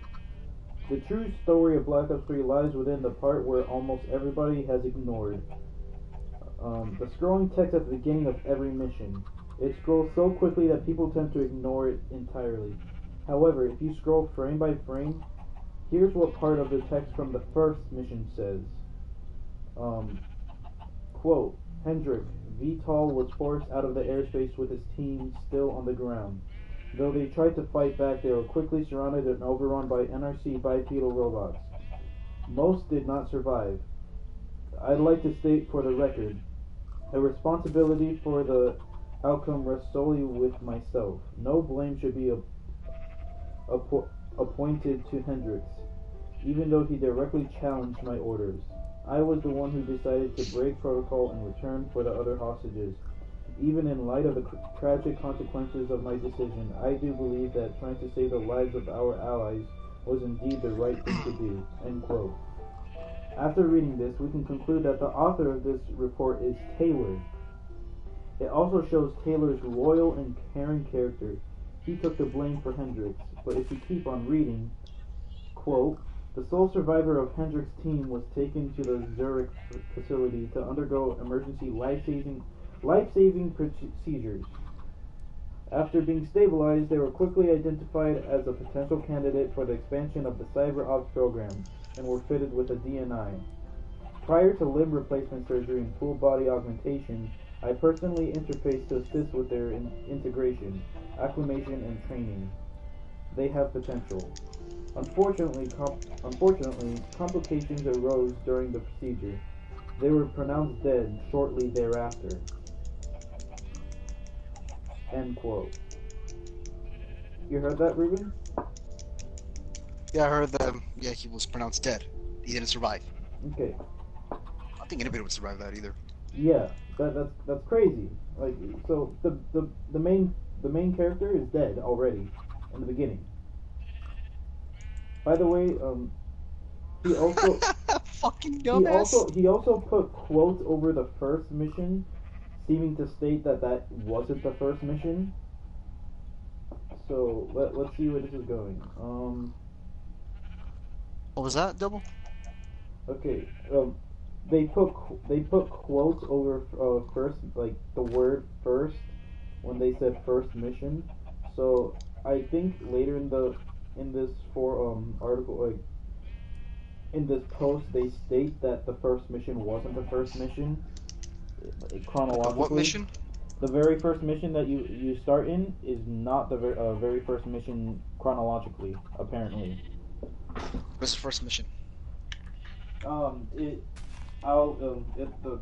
The true story of Black Ops 3 lies within the part where almost everybody has ignored. The scrolling text at the beginning of every mission. It scrolls so quickly that people tend to ignore it entirely. However, if you scroll frame by frame, here's what part of the text from the first mission says. Quote, Hendrik, VTOL was forced out of the airspace with his team still on the ground. Though they tried to fight back, they were quickly surrounded and overrun by NRC bipedal robots. Most did not survive. I'd like to state for the record, the responsibility for the outcome rests solely with myself. No blame should be appointed to Hendricks, even though he directly challenged my orders. I was the one who decided to break protocol and return for the other hostages. Even in light of the tragic consequences of my decision, I do believe that trying to save the lives of our allies was indeed the right thing to do. End quote. After reading this, we can conclude that the author of this report is Taylor. It also shows Taylor's loyal and caring character. He took the blame for Hendrix, but if you keep on reading, quote, the sole survivor of Hendrix's team was taken to the Zurich facility to undergo emergency life-saving procedures. After being stabilized, they were quickly identified as a potential candidate for the expansion of the Cyber Ops program and were fitted with a DNI. Prior to limb replacement surgery and full body augmentation, I personally interfaced to assist with their integration, acclimation, and training. They have potential. Unfortunately, complications arose during the procedure. They were pronounced dead shortly thereafter. End quote. You heard that, Ruben? Yeah, I heard that. Yeah, he was pronounced dead. He didn't survive. Okay. I think anybody would survive that either. Yeah, that's crazy. Like, so the main character is dead already in the beginning. By the way, he also fucking dumbass. he also put quotes over the first mission, seeming to state that wasn't the first mission. So let's see where this is going. What was that, Double? Okay. They put quotes over first, like the word first, when they said first mission. So I think later in this article, like in this post, they state that the first mission wasn't the first mission chronologically. What mission? The very first mission that you start in is not the very first mission chronologically, apparently. What's the first mission? The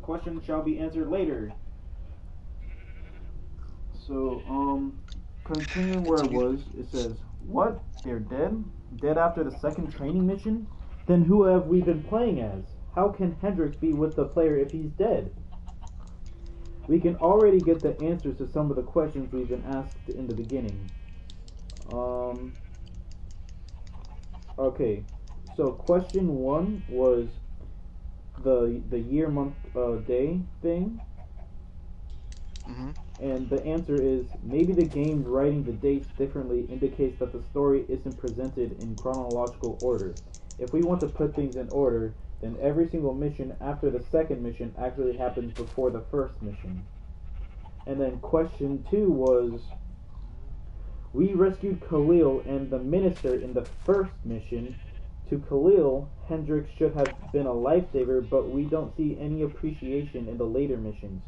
question shall be answered later. So, continuing where it was, it says, what? They're dead? Dead after the second training mission? Then who have we been playing as? How can Hendrix be with the player if he's dead? We can already get the answers to some of the questions we've been asked in the beginning. Okay, so question 1 was the year, month, day thing. Mm-hmm. And the answer is, maybe the game writing the dates differently indicates that the story isn't presented in chronological order. If we want to put things in order, then every single mission after the second mission actually happens before the first mission. And then question 2 was, we rescued Khalil and the minister in the first mission. To Khalil, Hendrix should have been a lifesaver, but we don't see any appreciation in the later missions.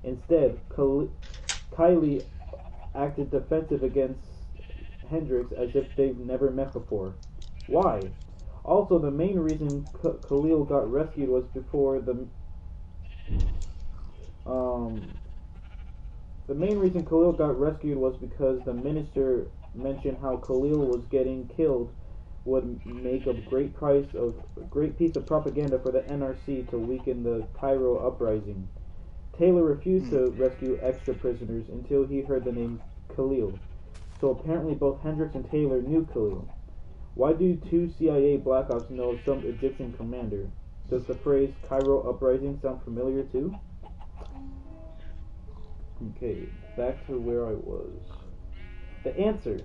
Instead, Kylie acted defensive against Hendrix as if they've never met before. Why? Also, the main reason Khalil got rescued was before the main reason Khalil got rescued was because the minister mentioned how Khalil was getting killed would make a great piece of propaganda for the NRC to weaken the Cairo uprising. Taylor refused to rescue extra prisoners until he heard the name Khalil. So apparently both Hendrix and Taylor knew Khalil. Why do 2 CIA Black Ops know some Egyptian commander? Does the phrase Cairo uprising sound familiar too? Okay, back to where I was. The answer.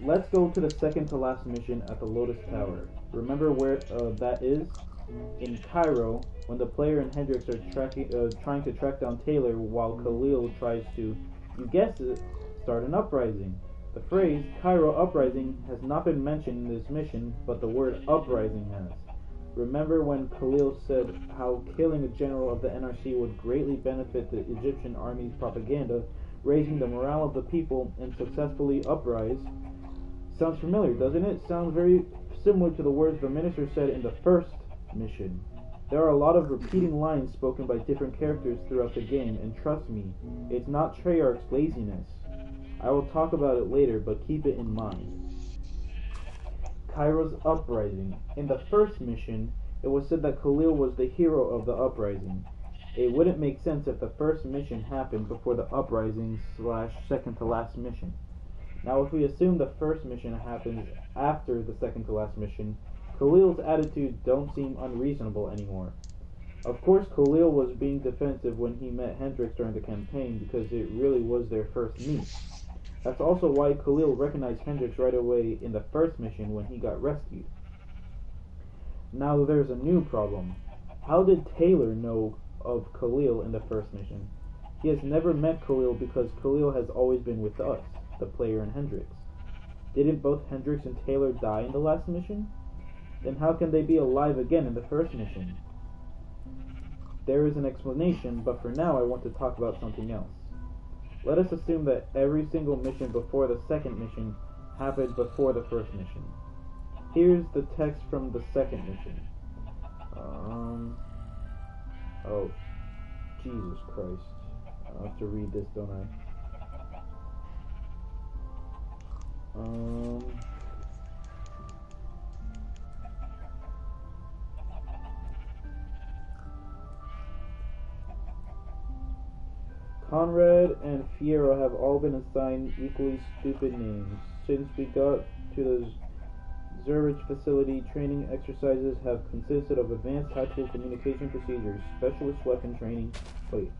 Let's go to the second to last mission at the Lotus Tower. Remember where that is? In Cairo, when the player and Hendrix are trying to track down Taylor while Khalil tries to, you guessed it, start an uprising. The phrase Cairo uprising has not been mentioned in this mission, but the word uprising has. Remember when Khalil said how killing a general of the NRC would greatly benefit the Egyptian army's propaganda, raising the morale of the people and successfully uprise? Sounds familiar, doesn't it? Sounds very similar to the words the minister said in the first mission. There are a lot of repeating lines spoken by different characters throughout the game, and trust me, it's not Treyarch's laziness. I will talk about it later, but keep it in mind. Cairo's uprising. In the first mission, it was said that Khalil was the hero of the uprising. It wouldn't make sense if the first mission happened before the uprising / second to last mission. Now if we assume the first mission happens after the second to last mission, Khalil's attitudes don't seem unreasonable anymore. Of course, Khalil was being defensive when he met Hendrix during the campaign because it really was their first meet. That's also why Khalil recognized Hendrix right away in the first mission when he got rescued. Now there's a new problem. How did Taylor know of Khalil in the first mission? He has never met Khalil because Khalil has always been with us, the player and Hendrix. Didn't both Hendrix and Taylor die in the last mission? Then how can they be alive again in the first mission? There is an explanation, but for now I want to talk about something else. Let us assume that every single mission before the second mission happened before the first mission. Here's the text from the second mission. Oh, Jesus Christ. I have to read this, don't I? Conrad and Fierro have all been assigned equally stupid names. Since we got to the Zurich facility, training exercises have consisted of advanced tactical communication procedures, specialist weapon training. Wait.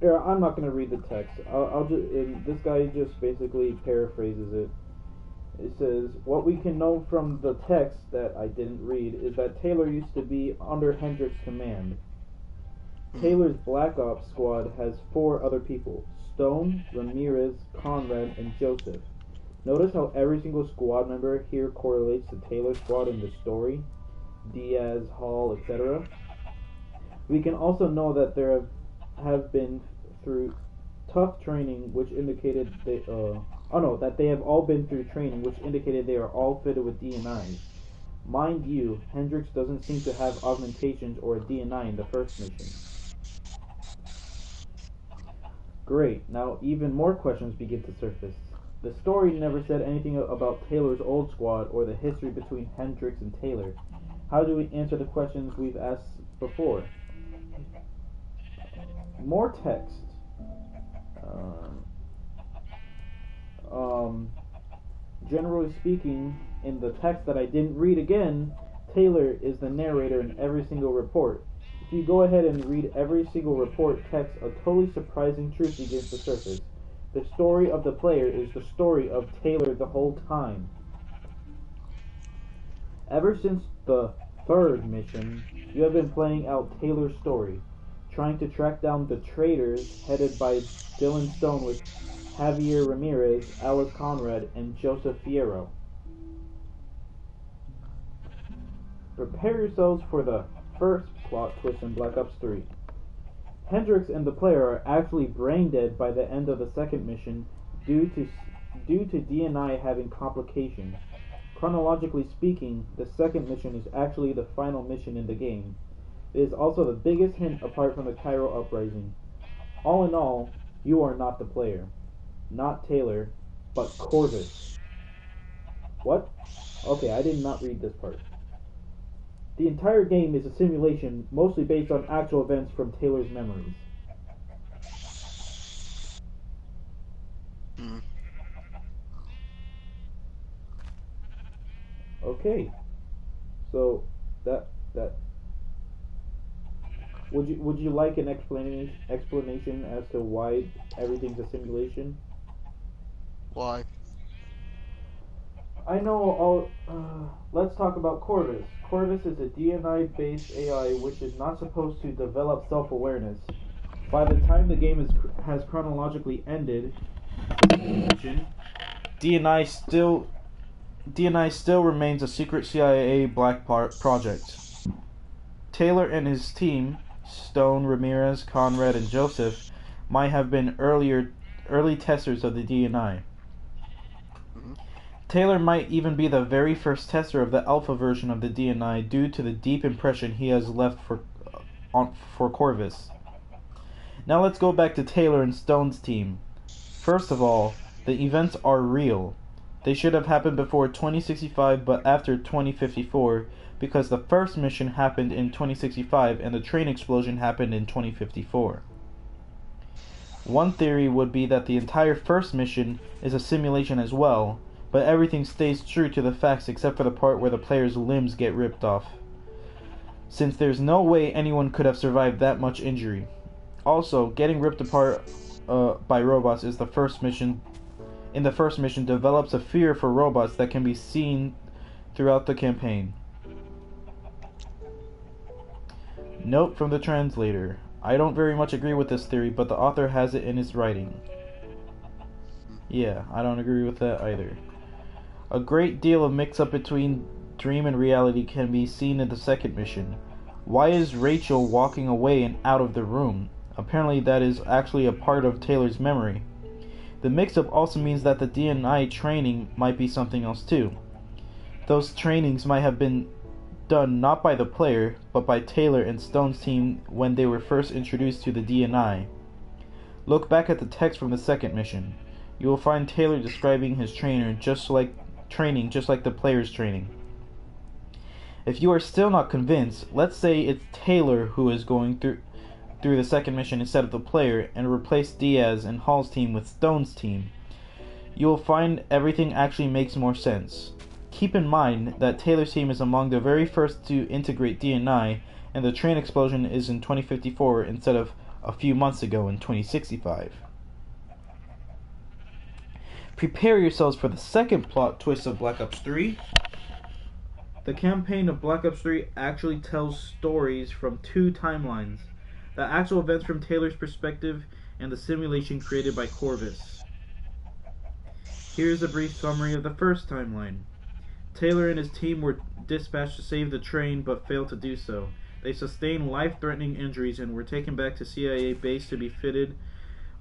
Yeah, I'm not gonna read the text. I'll just. This guy just basically paraphrases it. It says, what we can know from the text that I didn't read is that Taylor used to be under Hendrix's command. Taylor's Black Ops squad has 4 other people: Stone, Ramirez, Conrad, and Joseph. Notice how every single squad member here correlates to Taylor's squad in the story. Diaz, Hall, etc. We can also know that there have been through tough training, which indicated that they have all been through training, which indicated they are all fitted with DNIs. Mind you, Hendrix doesn't seem to have augmentations or a DNI in the first mission. Great, now even more questions begin to surface. The story never said anything about Taylor's old squad or the history between Hendrix and Taylor. How do we answer the questions we've asked before? More text. Generally speaking, in the text that I didn't read again, Taylor is the narrator in every single report. If you go ahead and read every single report text, a totally surprising truth begins to surface. The story of the player is the story of Taylor the whole time. Ever since the third mission, you have been playing out Taylor's story, trying to track down the traitors headed by Dylan Stone with Javier Ramirez, Alice Conrad, and Joseph Fierro. Prepare yourselves for the first plot twist in Black Ops 3. Hendrix and the player are actually brain dead by the end of the second mission due to DNI having complications. Chronologically speaking, the second mission is actually the final mission in the game. It is also the biggest hint apart from the Cairo Uprising. All in all, you are not the player. Not Taylor, but Corvus. What? Okay, I did not read this part. The entire game is a simulation, mostly based on actual events from Taylor's memories. Okay. So that would you like an explanation as to why everything's a simulation? Why? I know let's talk about Corvus. Corvus is a DNI-based AI which is not supposed to develop self-awareness. By the time the game has chronologically ended, DNI still remains a secret CIA black project. Taylor and his team, Stone, Ramirez, Conrad, and Joseph, might have been early testers of the DNI. Taylor might even be the very first tester of the alpha version of the DNI due to the deep impression he has left for Corvus. Now let's go back to Taylor and Stone's team. First of all, the events are real. They should have happened before 2065 but after 2054 because the first mission happened in 2065 and the train explosion happened in 2054. One theory would be that the entire first mission is a simulation as well, but everything stays true to the facts except for the part where the player's limbs get ripped off, since there's no way anyone could have survived that much injury. Also, getting ripped apart by robots is the first mission. In the first mission, develops a fear for robots that can be seen throughout the campaign. Note from the translator. I don't very much agree with this theory, but the author has it in his writing. Yeah, I don't agree with that either. A great deal of mix-up between dream and reality can be seen in the second mission. Why is Rachel walking away and out of the room? Apparently that is actually a part of Taylor's memory. The mix-up also means that the DNI training might be something else too. Those trainings might have been done not by the player, but by Taylor and Stone's team when they were first introduced to the DNI. Look back at the text from the second mission. You will find Taylor describing his trainer just like the player's training. If you are still not convinced, let's say it's Taylor who is going through the second mission instead of the player, and replace Diaz and Hall's team with Stone's team. You will find everything actually makes more sense. Keep in mind that Taylor's team is among the very first to integrate DNI, and the train explosion is in 2054 instead of a few months ago in 2065. Prepare yourselves for the second plot twist of Black Ops 3. The campaign of Black Ops 3 actually tells stories from two timelines. The actual events from Taylor's perspective and the simulation created by Corvus. Here's a brief summary of the first timeline. Taylor and his team were dispatched to save the train but failed to do so. They sustained life-threatening injuries and were taken back to CIA base to be fitted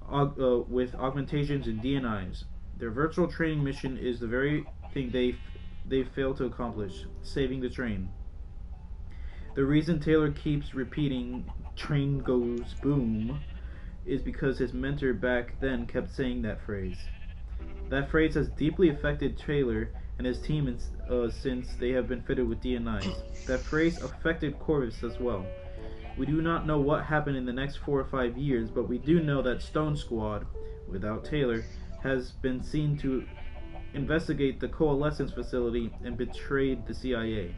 with augmentations and DNIs. Their virtual training mission is the very thing they failed to accomplish, saving the train. The reason Taylor keeps repeating "train goes boom" is because his mentor back then kept saying that phrase. That phrase has deeply affected Taylor and his team since they have been fitted with DNIs. That phrase affected Corvus as well. We do not know what happened in the next 4 or 5 years, but we do know that Stone Squad, without Taylor, has been seen to investigate the Coalescence facility and betrayed the CIA.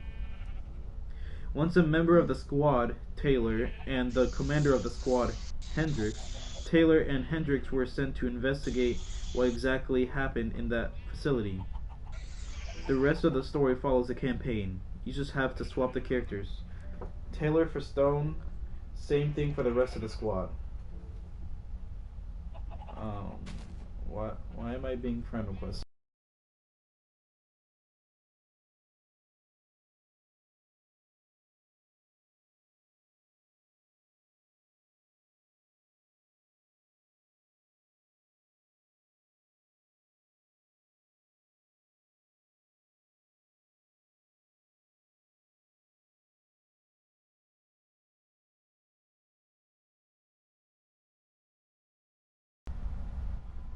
Once a member of the squad, Taylor, and the commander of the squad, Hendricks, Taylor and Hendricks were sent to investigate what exactly happened in that facility. The rest of the story follows the campaign. You just have to swap the characters. Taylor for Stone, same thing for the rest of the squad. Why am I being friend requested?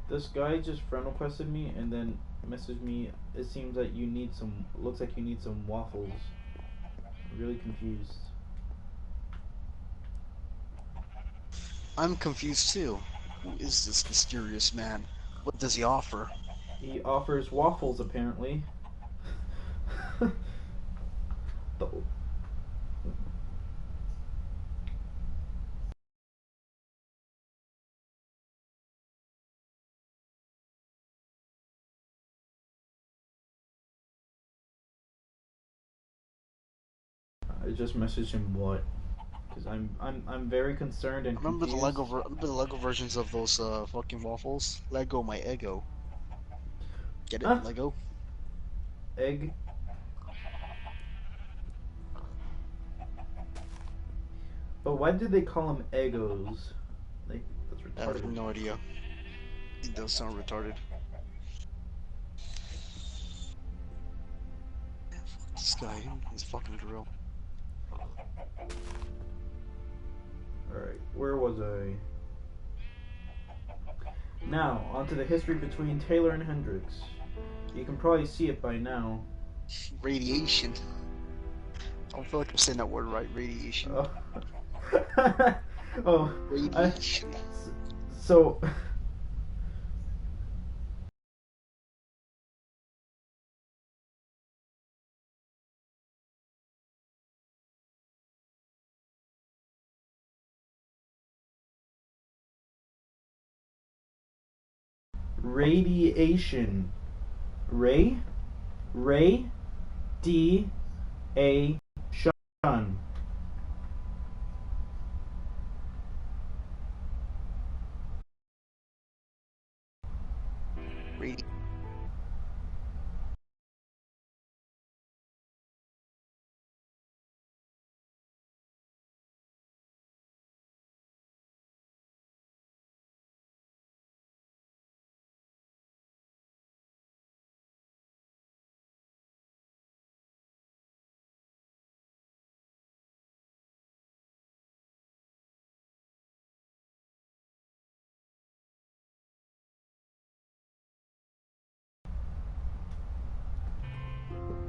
This guy just friend requested me and then messaged me. It seems that you need some. Looks like you need some waffles. I'm really confused. I'm confused too. Who is this mysterious man? What does he offer? He offers waffles apparently. I just messaged him what? Because I'm very concerned and Remember confused. the Lego versions of those fucking waffles? Lego my ego. Get it? Lego? Egg. But why did they call them Eggos? Like, that's I have retarded. no idea. It does sound retarded. Man, fuck this guy. He's fucking drill. Alright, where was I? Now, onto the history between Taylor and Hendricks. You can probably see it by now. Radiation. I don't feel like I'm saying that word right. Radiation. Oh, Radiation. So radiation. Ray, ray, D, A, shun. Radi-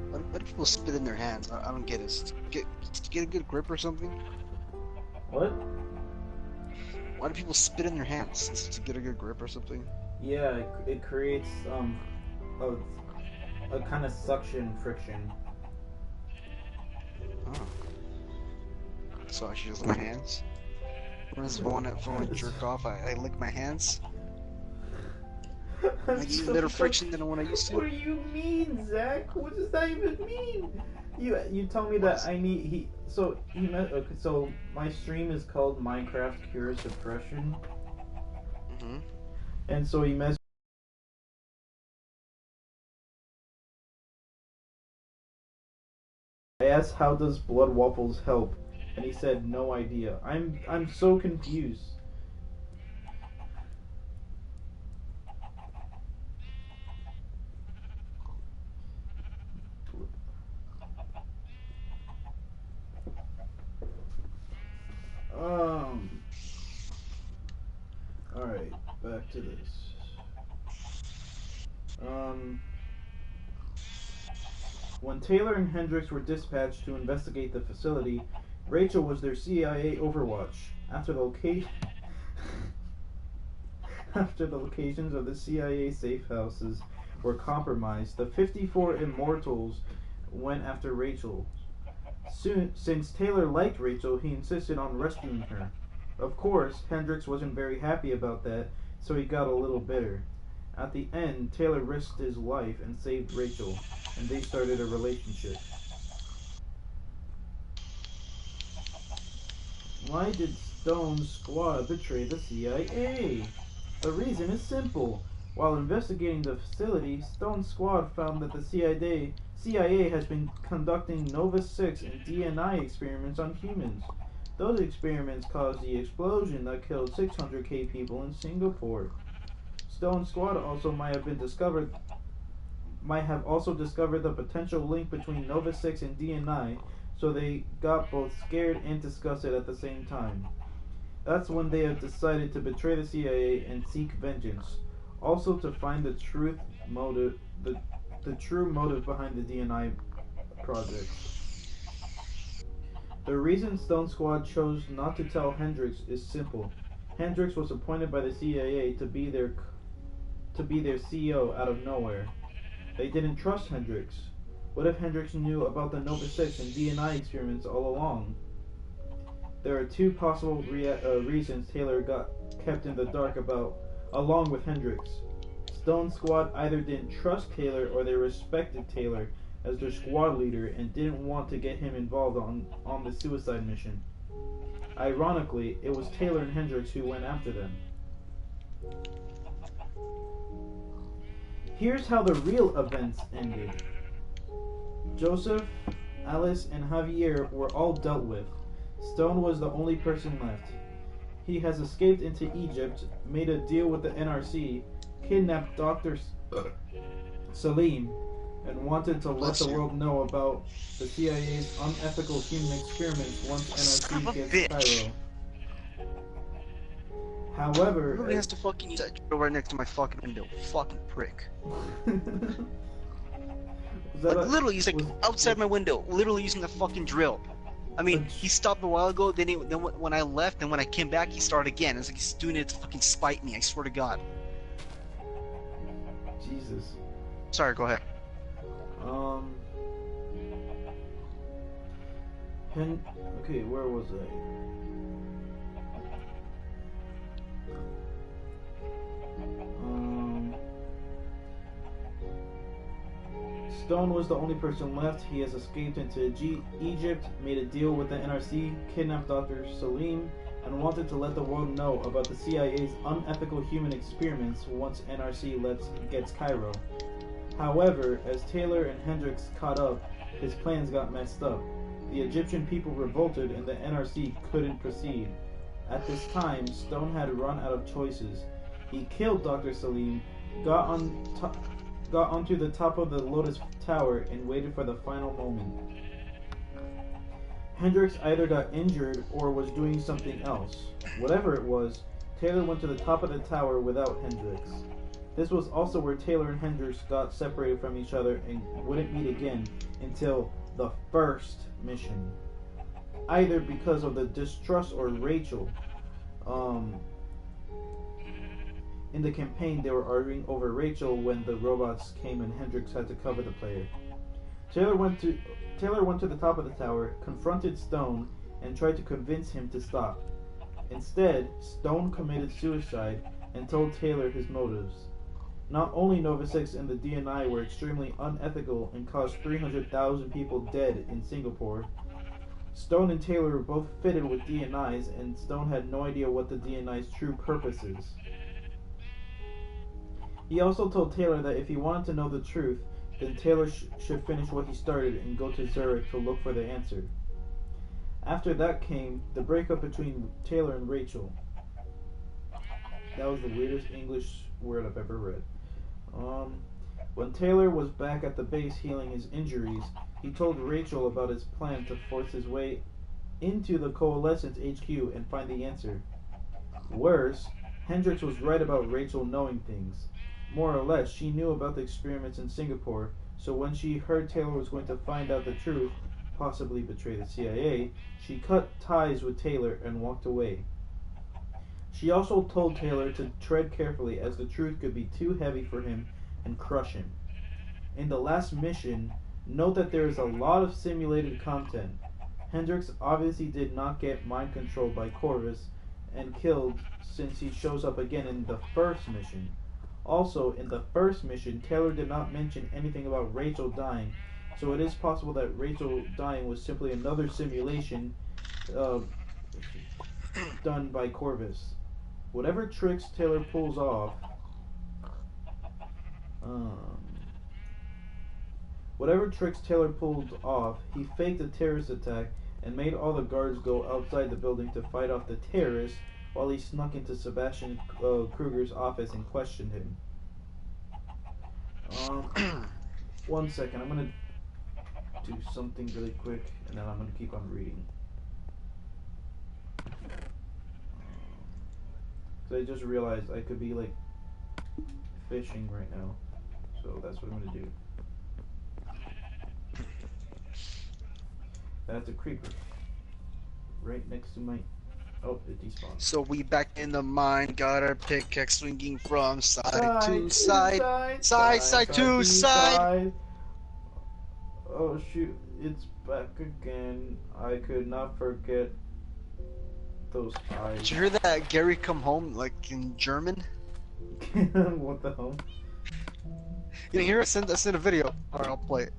Why do people spit in their hands? I don't get it. To get a good grip or something? What? Why do people spit in their hands? Is it to get a good grip or something? Yeah, it creates a kind of suction friction. Oh. So I should just lick my hands? Whereas if I want to jerk off, I lick my hands? I get even better friction than when I used to. What do you mean, Zach? What does that even mean? You tell me that I need so my stream is called Minecraft Cures Depression. Mm-hmm. And so he messaged. I asked how does blood waffles help, and he said no idea. I'm so confused. Alright, back to this. When Taylor and Hendricks were dispatched to investigate the facility, Rachel was their CIA overwatch. After the locations of the CIA safe houses were compromised, the 54 immortals went after Rachel. Soon, since Taylor liked Rachel, he insisted on rescuing her. Of course, Hendricks wasn't very happy about that, so he got a little bitter. At the end, Taylor risked his life and saved Rachel, and they started a relationship. Why did Stone's squad betray the CIA? The reason is simple. While investigating the facility, Stone's squad found that the CIA has been conducting Nova 6 and DNI experiments on humans. Those experiments caused the explosion that killed 600k people in Singapore. Stone's squad also might have also discovered the potential link between Nova 6 and DNI, so they got both scared and disgusted at the same time. That's when they have decided to betray the CIA and seek vengeance. Also to find the true motive behind the DNI project. The reason Stone Squad chose not to tell Hendricks is simple. Hendricks was appointed by the CIA to be their CEO out of nowhere. They didn't trust Hendricks. What if Hendricks knew about the Nova 6 and DNI experiments all along? There are two possible reasons Taylor got kept in the dark about, along with Hendricks. Stone Squad either didn't trust Taylor or they respected Taylor as their squad leader and didn't want to get him involved on the suicide mission. Ironically, it was Taylor and Hendricks who went after them. Here's how the real events ended. Joseph, Alice, and Javier were all dealt with. Stone was the only person left. He has escaped into Egypt, made a deal with the NRC, kidnapped Dr. Salim, and wanted to let the world know about the CIA's unethical human experiments once NRC gets Cairo. However, Nobody has to fucking use that drill right next to my fucking window. Fucking prick. Like literally, he's like outside my window, literally using the fucking drill. I mean, he stopped a while ago. Then when I left, and when I came back, he started again. It's like he's doing it to fucking spite me. I swear to God. Jesus. Sorry, go ahead. Okay, where was I? Stone was the only person left. He has escaped into Egypt, made a deal with the NRC, kidnapped Dr. Salim, and wanted to let the world know about the CIA's unethical human experiments once NRC gets Cairo. However, as Taylor and Hendricks caught up, his plans got messed up. The Egyptian people revolted and the NRC couldn't proceed. At this time, Stone had run out of choices. He killed Dr. Salim, got onto the top of the Lotus Tower, and waited for the final moment. Hendricks either got injured or was doing something else. Whatever it was, Taylor went to the top of the tower without Hendricks. This was also where Taylor and Hendricks got separated from each other and wouldn't meet again until the first mission. Either because of the distrust or Rachel. In the campaign, they were arguing over Rachel when the robots came and Hendricks had to cover the player. Taylor went to the top of the tower, confronted Stone, and tried to convince him to stop. Instead, Stone committed suicide and told Taylor his motives. Not only Nova 6 and the DNI were extremely unethical and caused 300,000 people dead in Singapore, Stone and Taylor were both fitted with DNIs, and Stone had no idea what the DNI's true purpose is. He also told Taylor that if he wanted to know the truth, then Taylor should finish what he started and go to Zurich to look for the answer. After that came the breakup between Taylor and Rachel. That was the weirdest English word I've ever read. When Taylor was back at the base healing his injuries, he told Rachel about his plan to force his way into the Coalescence HQ and find the answer. Worse, Hendricks was right about Rachel knowing things. More or less, she knew about the experiments in Singapore, so when she heard Taylor was going to find out the truth, possibly betray the CIA, she cut ties with Taylor and walked away. She also told Taylor to tread carefully as the truth could be too heavy for him and crush him. In the last mission, note that there is a lot of simulated content. Hendricks obviously did not get mind controlled by Corvus and killed since he shows up again in the first mission. Also, in the first mission, Taylor did not mention anything about Rachel dying, so it is possible that Rachel dying was simply another simulation done by Corvus. Whatever tricks Taylor pulls off, he faked a terrorist attack and made all the guards go outside the building to fight off the terrorists while he snuck into Sebastian Kruger's office and questioned him. 1 second, I'm gonna do something really quick and then I'm gonna keep on reading. So I just realized I could be like fishing right now, so that's what I'm gonna do. That's a creeper right next to my. Oh, it despawned. So we back in the mine, got our pickaxe swinging from side to side. Oh shoot, it's back again. I could not forget those eyes. Did you hear that Gary come home like in German? What the hell? You didn't hear it? I sent a video. Alright, I'll play it.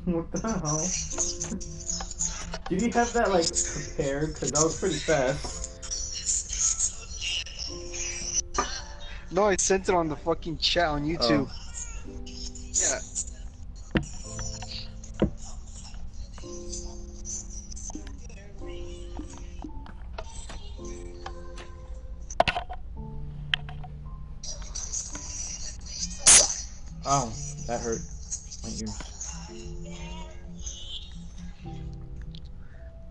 What the hell? Did you have that like prepared? Cause that was pretty fast. No, I sent it on the fucking chat on YouTube. Oh. Yeah. Oh, that hurt my ears.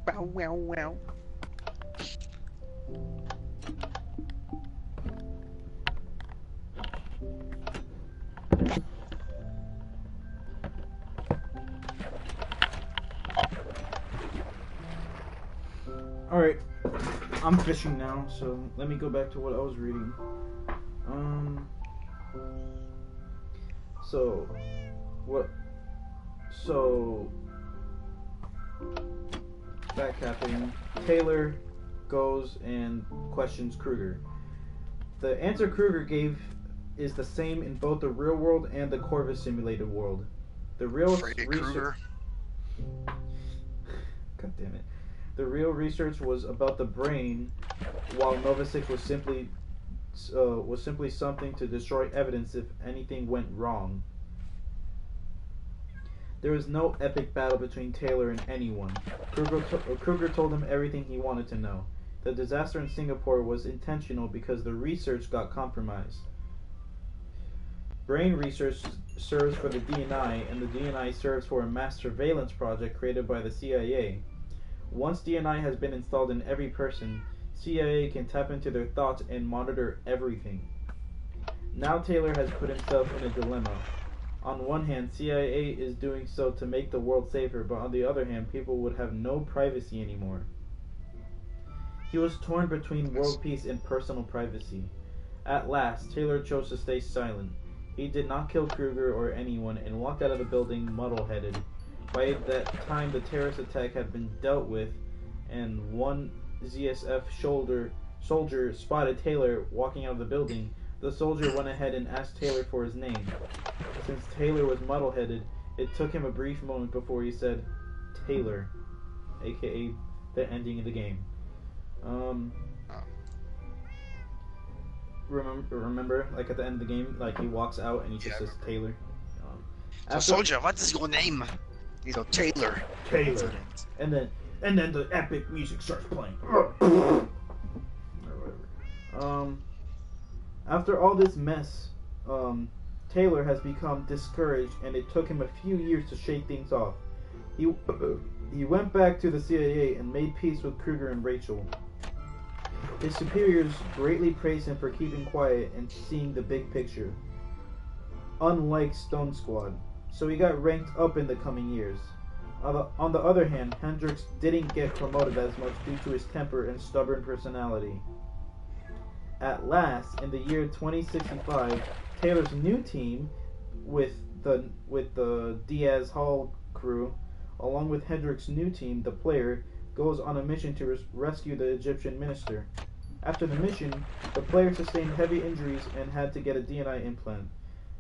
Bow wow wow. Alright, I'm fishing now, so let me go back to what I was reading. So, backcapping, Taylor goes and questions Kruger. The answer Kruger gave is the same in both the real world and the Corvus simulated world. The real research... God damn it. The real research was about the brain, while Nova 6 was simply something to destroy evidence if anything went wrong. There was no epic battle between Taylor and anyone. Kruger told him everything he wanted to know. The disaster in Singapore was intentional because the research got compromised. Brain research serves for the DNI, and the DNI serves for a mass surveillance project created by the CIA. Once DNI has been installed in every person, CIA can tap into their thoughts and monitor everything. Now Taylor has put himself in a dilemma. On one hand, CIA is doing so to make the world safer, but on the other hand, people would have no privacy anymore. He was torn between world peace and personal privacy. At last, Taylor chose to stay silent. He did not kill Kruger or anyone and walked out of the building muddle-headed. By that time, the terrorist attack had been dealt with, and one ZSF soldier spotted Taylor walking out of the building. The soldier went ahead and asked Taylor for his name. Since Taylor was muddle-headed, it took him a brief moment before he said, Taylor, aka the ending of the game. Remember, like at the end of the game, like he walks out and he just says Taylor. So soldier, what is your name? He's a Taylor. Taylor. And then the epic music starts playing. Or whatever. After all this mess, Taylor has become discouraged, and it took him a few years to shake things off. He went back to the CIA and made peace with Kruger and Rachel. His superiors greatly praised him for keeping quiet and seeing the big picture, unlike Stone Squad, so he got ranked up in the coming years. On the other hand, Hendricks didn't get promoted as much due to his temper and stubborn personality. At last, in the year 2065, Taylor's new team, with the Diaz Hall crew, along with Hendricks' new team, the Player, goes on a mission to rescue the Egyptian minister. After the mission, the Player sustained heavy injuries and had to get a DNI implant.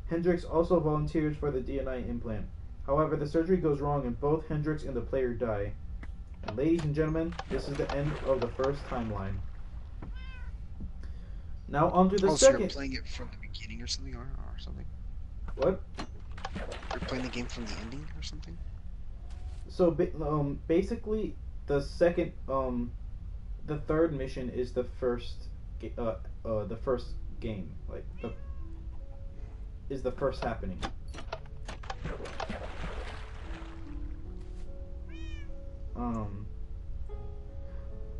Hendricks also volunteers for the DNI implant. However, the surgery goes wrong and both Hendricks and the Player die. And ladies and gentlemen, this is the end of the first timeline. Now onto the second. So you're playing it from the beginning or something, or something? What? You're playing the game from the ending or something? So basically, the second, the third mission is the first game, like is the first happening.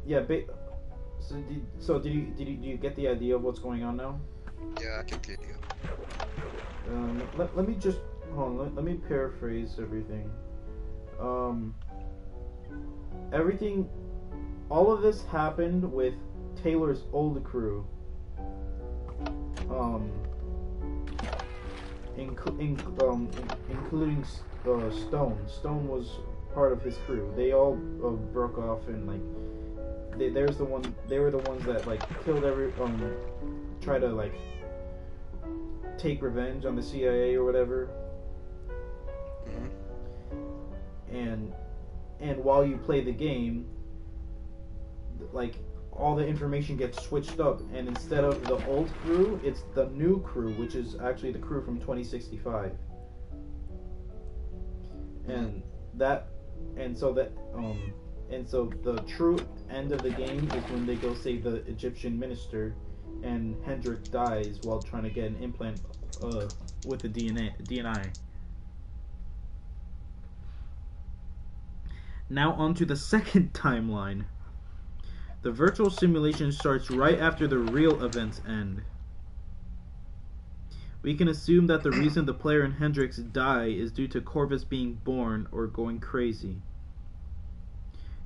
Yeah. Do you get the idea of what's going on now? Yeah, I get the idea. Let me just hold on. Let me paraphrase everything. All of this happened with Taylor's old crew. Including Stone. Stone was part of his crew. They all broke off and like they were the ones that like killed try to like take revenge on the CIA or whatever. And while you play the game, like all the information gets switched up, and instead of the old crew, it's the new crew, which is actually the crew from 2065. So the true end of the game is when they go save the Egyptian minister, and Hendrik dies while trying to get an implant with the DNI. Now onto the second timeline. The virtual simulation starts right after the real events end. We can assume that the reason the Player and Hendricks die is due to Corvus being born or going crazy.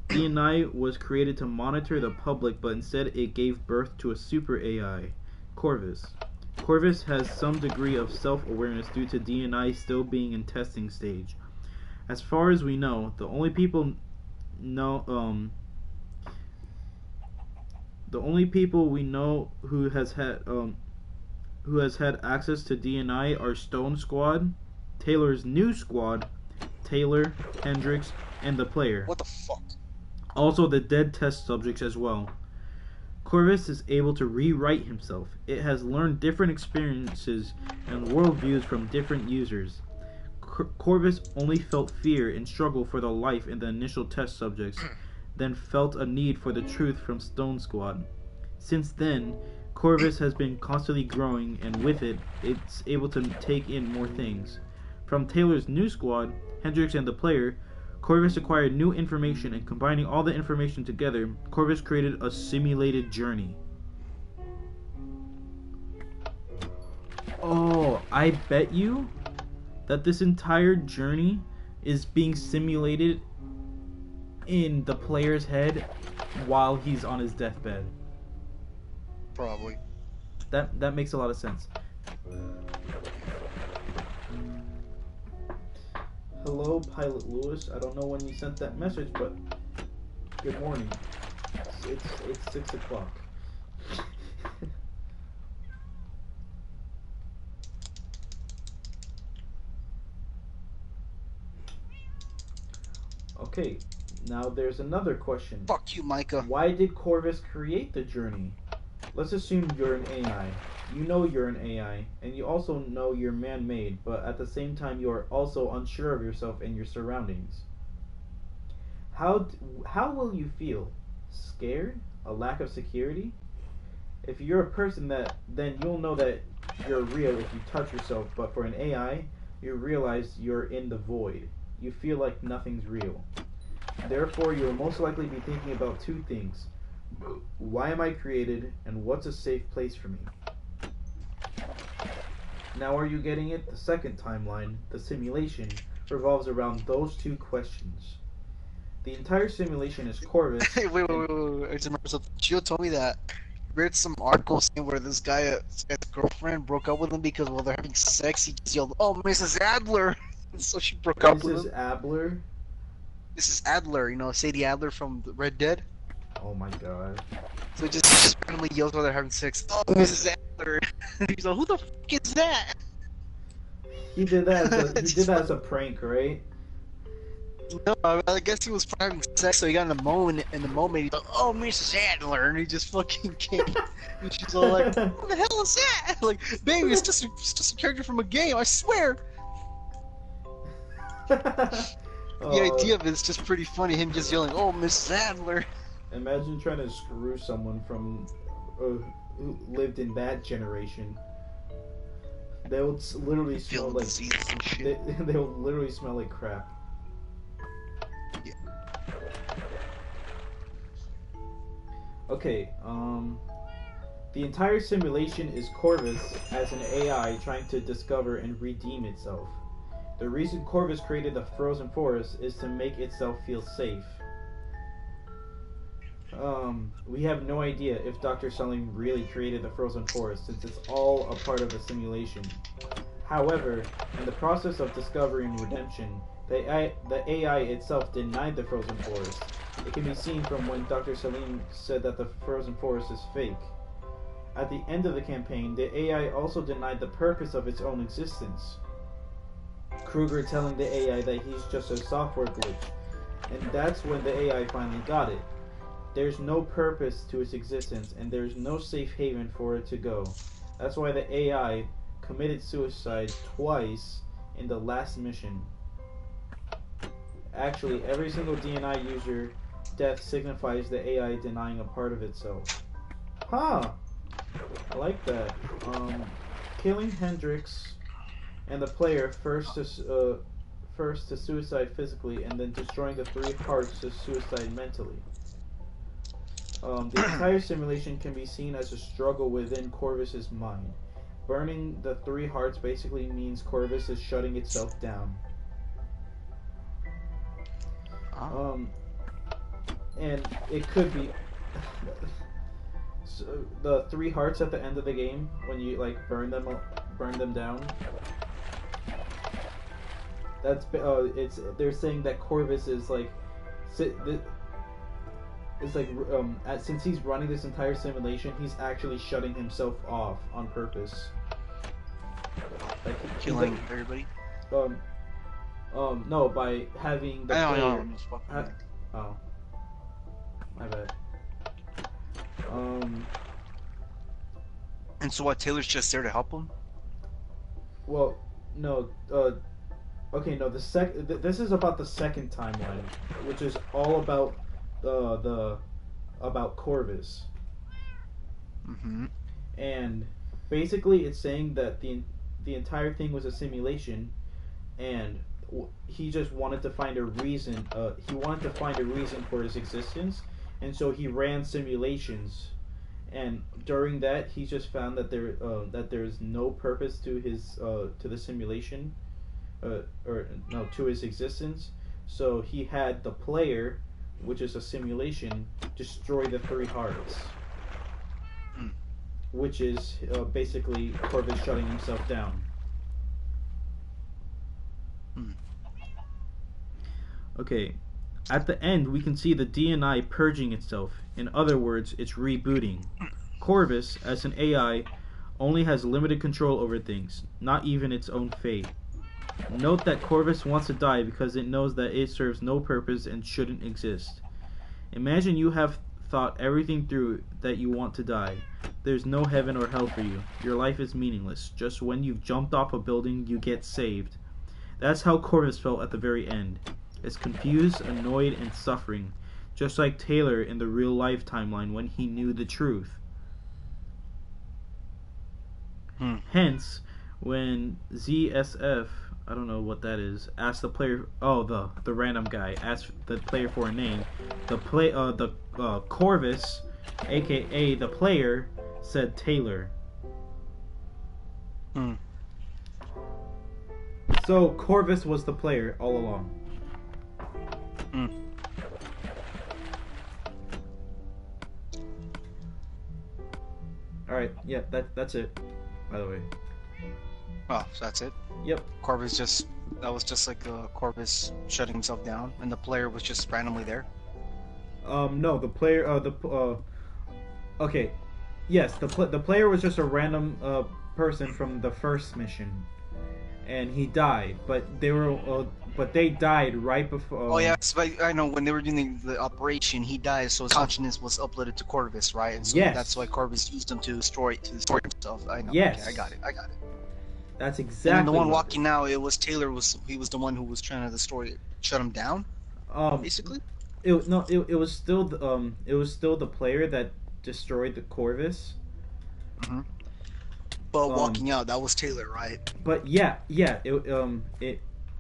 DNI was created to monitor the public, but instead it gave birth to a super AI, Corvus. Corvus has some degree of self-awareness due to DNI still being in testing stage. As far as we know, the only people we know who has had access to DNI are Stone Squad, Taylor's new squad, Taylor, Hendricks, and the player. What the fuck? Also the dead test subjects as well. Corvus is able to rewrite himself. It has learned different experiences and worldviews from different users. Corvus only felt fear and struggle for the life in the initial test subjects, then felt a need for the truth from Stone Squad. Since then, Corvus has been constantly growing, and with it, it's able to take in more things. From Taylor's new squad, Hendricks and the player, Corvus acquired new information, and combining all the information together, Corvus created a simulated journey. Oh, I bet you that this entire journey is being simulated in the player's head while he's on his deathbed. Probably. That makes a lot of sense. Hello, Pilot Lewis. I don't know when you sent that message, but good morning. It's 6 o'clock. Okay, now there's another question. Fuck you, Micah. Why did Corvus create the journey? Let's assume you're an AI. You know you're an AI, and you also know you're man-made, but at the same time you are also unsure of yourself and your surroundings. How will you feel? Scared? A lack of security? If you're a person, then you'll know that you're real if you touch yourself, but for an AI, you realize you're in the void. You feel like nothing's real. Therefore, you'll most likely be thinking about two things. Why am I created, and what's a safe place for me? Now are you getting it? The second timeline, the simulation, revolves around those two questions. The entire simulation is Corvus. Hey, wait. I just remember something. Gio told me that he read some article saying where this guy's girlfriend broke up with him because while they're having sex, he just yelled, "Oh, Mrs. Adler!" So she broke up with him. Mrs. Adler? Mrs. Adler, you know, Sadie Adler from Red Dead. Oh my god. So he just randomly yells while they're having sex, "Oh, Mrs. Adler!" He's like, "Who the fuck is that?" He did that as a prank, right? No, I guess he was having sex, so he got in the moment, he's like, "Oh, Mrs. Adler," and he just fucking came. And she's all like, "What the hell is that?" Like, baby, it's just a character from a game, I swear. The idea of it's just pretty funny, him just yelling, "Oh, Mrs. Adler." Imagine trying to screw someone from who lived in that generation. They would literally smell like they would literally smell like crap. Yeah. Okay, the entire simulation is Corvus as an AI trying to discover and redeem itself. The reason Corvus created the frozen forest is to make itself feel safe. We have no idea if Dr. Salim really created the frozen forest, since it's all a part of the simulation. However, in the process of discovery and redemption, the AI itself denied the frozen forest. It can be seen from when Dr. Salim said that the frozen forest is fake. At the end of the campaign, the AI also denied the purpose of its own existence. Kruger telling the AI that he's just a software glitch, and that's when the AI finally got it. There's no purpose to its existence, and there's no safe haven for it to go. That's why the AI committed suicide twice in the last mission. Actually, every single DNI user death signifies the AI denying a part of itself. Huh! I like that. Killing Hendricks and the player first to suicide physically, and then destroying the 3 hearts to suicide mentally. The entire simulation can be seen as a struggle within Corvus's mind. Burning the 3 hearts basically means Corvus is shutting itself down. and it could be so the 3 hearts at the end of the game when you like burn them down. That's it's they're saying that Corvus is like it's like since he's running this entire simulation, he's actually shutting himself off on purpose. Like Killing everybody. No, by having the I player. don't know. Oh, my bad. And so what? Taylor's just there to help him. Well, no. Okay, no. This is about the second timeline, which is all about about Corvus. Mm-hmm. And basically, it's saying that the entire thing was a simulation, and he just wanted to find a reason. He wanted to find a reason for his existence, and so he ran simulations. And during that, he just found that there's no purpose to his to the simulation, or no, to his existence. So he had the player, which is a simulation, destroy the 3 hearts, which is basically Corvus shutting himself down. Okay, at the end we can see the DNI purging itself. In other words, it's rebooting. Corvus, as an AI, only has limited control over things, not even its own fate. Note that Corvus wants to die because it knows that it serves no purpose and shouldn't exist. Imagine you have thought everything through that you want to die. There's no heaven or hell for you. Your life is meaningless. Just when you've jumped off a building, you get saved. That's how Corvus felt at the very end. It's confused, annoyed, and suffering, just like Taylor in the real-life timeline when he knew the truth. Hence, when ZSF, I don't know what that is, asked the player, the random guy asked the player for a name, Corvus, aka the player, said Taylor. So Corvus was the player all along. Alright, yeah, that's it, by the way. Oh, so that's it? Yep. That was just like Corvus shutting himself down, and the player was just randomly there? No, the player, okay. Yes, the player was just a random, person from the first mission. And he died, but they died right before. Oh yeah, I know when they were doing the operation, he died, so his consciousness was uploaded to Corvus, right? And so yes. That's why Corvus used him to destroy himself. I know. Yes. Okay, I got it. That's exactly. And the one walking now, it was Taylor. He was the one who was trying to shut him down. Basically. It was still the player that destroyed the Corvus. Mm-hmm. But walking out, that was Taylor, right? But yeah,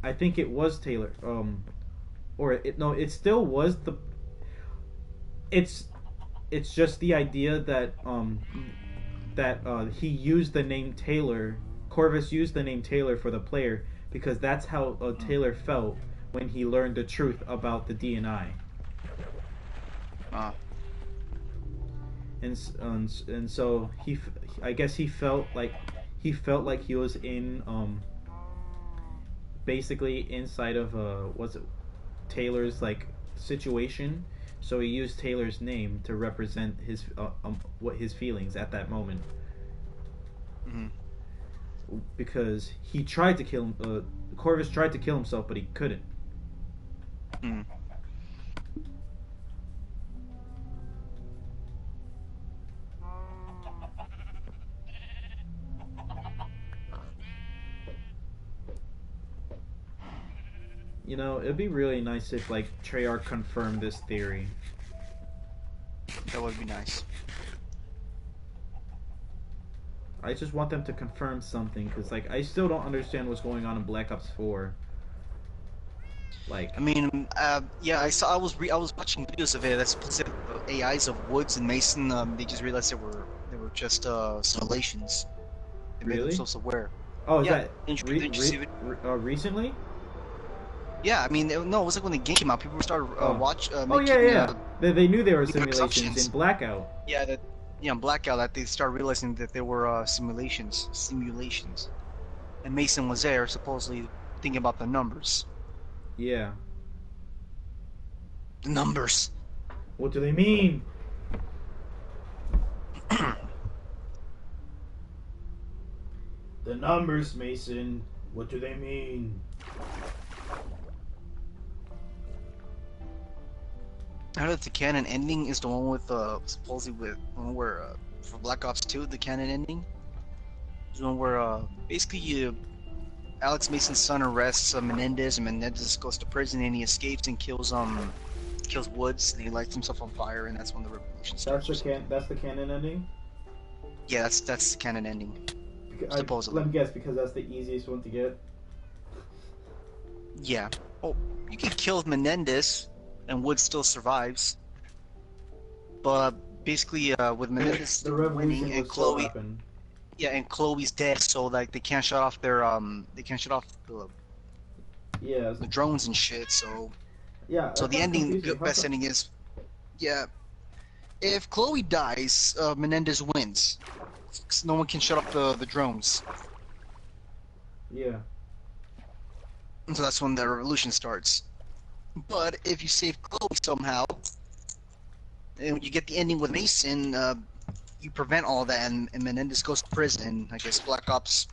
I think it was Taylor. It still was the. It's just the idea that he used the name Taylor. Corvus used the name Taylor for the player because that's how Taylor felt when he learned the truth about the DNI. And so I guess he felt like he was in basically inside of Taylor's like situation, so he used Taylor's name to represent his his feelings at that moment. Because he tried to kill him, Corvus tried to kill himself, but he couldn't. You know, it'd be really nice if, like, Treyarch confirmed this theory. That would be nice. I just want them to confirm something, because, like, I still don't understand what's going on in Black Ops 4. Like... I mean, yeah, I was watching videos of it. That's specific AIs of Woods and Mason. They just realized they were just simulations. They made really? themselves aware. Oh, is yeah. that... Did you see it? Recently? Yeah, I mean, no, it was like when the game came out, people started Oh. Oh yeah, making yeah. They knew they were the simulations presumptions. in Blackout. Yeah, that Blackout, that they started realizing that they were simulations, and Mason was there supposedly thinking about the numbers. Yeah. The numbers. What do they mean? The numbers, Mason. What do they mean? I heard that the canon ending is the one with supposedly with one where for Black Ops 2, the canon ending is one where basically Alex Mason's son arrests Menendez, and Menendez goes to prison and he escapes and kills Woods, and he lights himself on fire, and that's when the revolution starts. That's the canon ending. Yeah, that's the canon ending. Supposedly. Let me guess, because that's the easiest one to get. Yeah. Oh, you can kill Menendez, and Woods still survives. But basically, with Menendez The revolution winning and will still Chloe, happen. yeah, and Chloe's dead, so like they can't shut off they can't shut off Yeah. the drones and shit. So Yeah. so that the sounds ending, confusing. best ending is, yeah, if Chloe dies, Menendez wins. 'Cause no one can shut off the drones. Yeah. And so that's when the revolution starts. But if you save Chloe somehow, and you get the ending with Mason, you prevent all that, and Menendez goes to prison. I guess Black Ops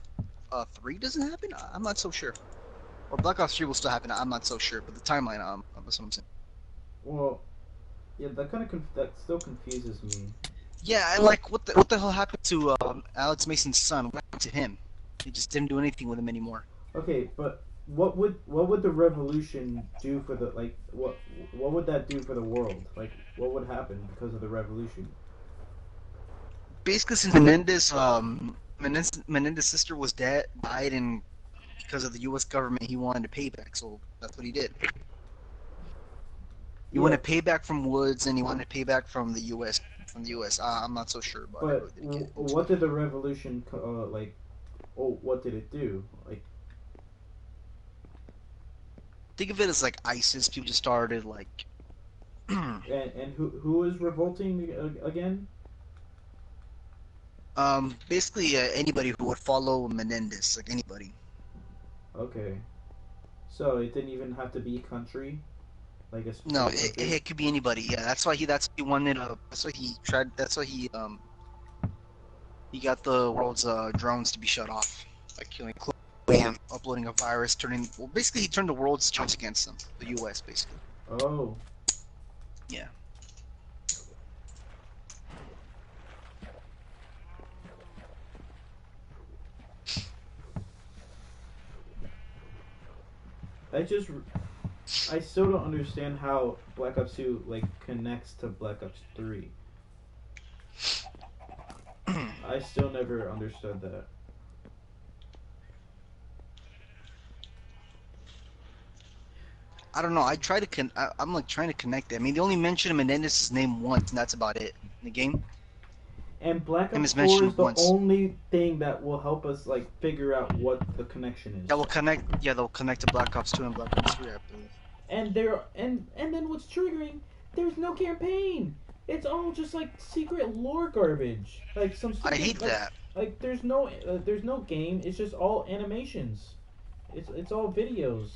3 doesn't happen? I'm not so sure. Or Black Ops 3 will still happen, I'm not so sure. But the timeline, that's what I'm saying. Well, yeah, that still confuses me. Yeah, and like, what the hell happened to Alex Mason's son? What happened to him? He just didn't do anything with him anymore. Okay, but what would the revolution do for the what would that do for the world? Like, what would happen because of the revolution? Basically, since Menendez's sister was died, and because of the U.S. government, he wanted to pay back, so that's what he did. He wanted to pay back from Woods, and he wanted to pay back from the U.S. I'm not so sure, but But what did the revolution like? Oh, what did it do? Like, think of it as like ISIS. People just started like. and who is revolting again? Basically anybody who would follow Menendez, like anybody. Okay, so it didn't even have to be country, like a No, specific it could be anybody. Yeah, that's why he wanted. That's why he tried. That's why he got the world's drones to be shut off by killing Chloe and uploading a virus, basically he turned the world's drones against them, the U.S. basically. Oh. Yeah. I still don't understand how Black Ops 2 like connects to Black Ops 3. I still never understood that. I don't know. I try to I'm like trying to connect it. I mean, they only mention Menendez's name once, and that's about it in the game. And Black Ops 4 mentioned is the once. only thing that will help us like figure out what the connection is. That will connect. Yeah, they'll connect to Black Ops 2 and Black Ops 3, I believe. And then what's triggering? There's no campaign. It's all just like secret lore garbage. Like some. I hate like, that. Like there's no game. It's just all animations. It's all videos.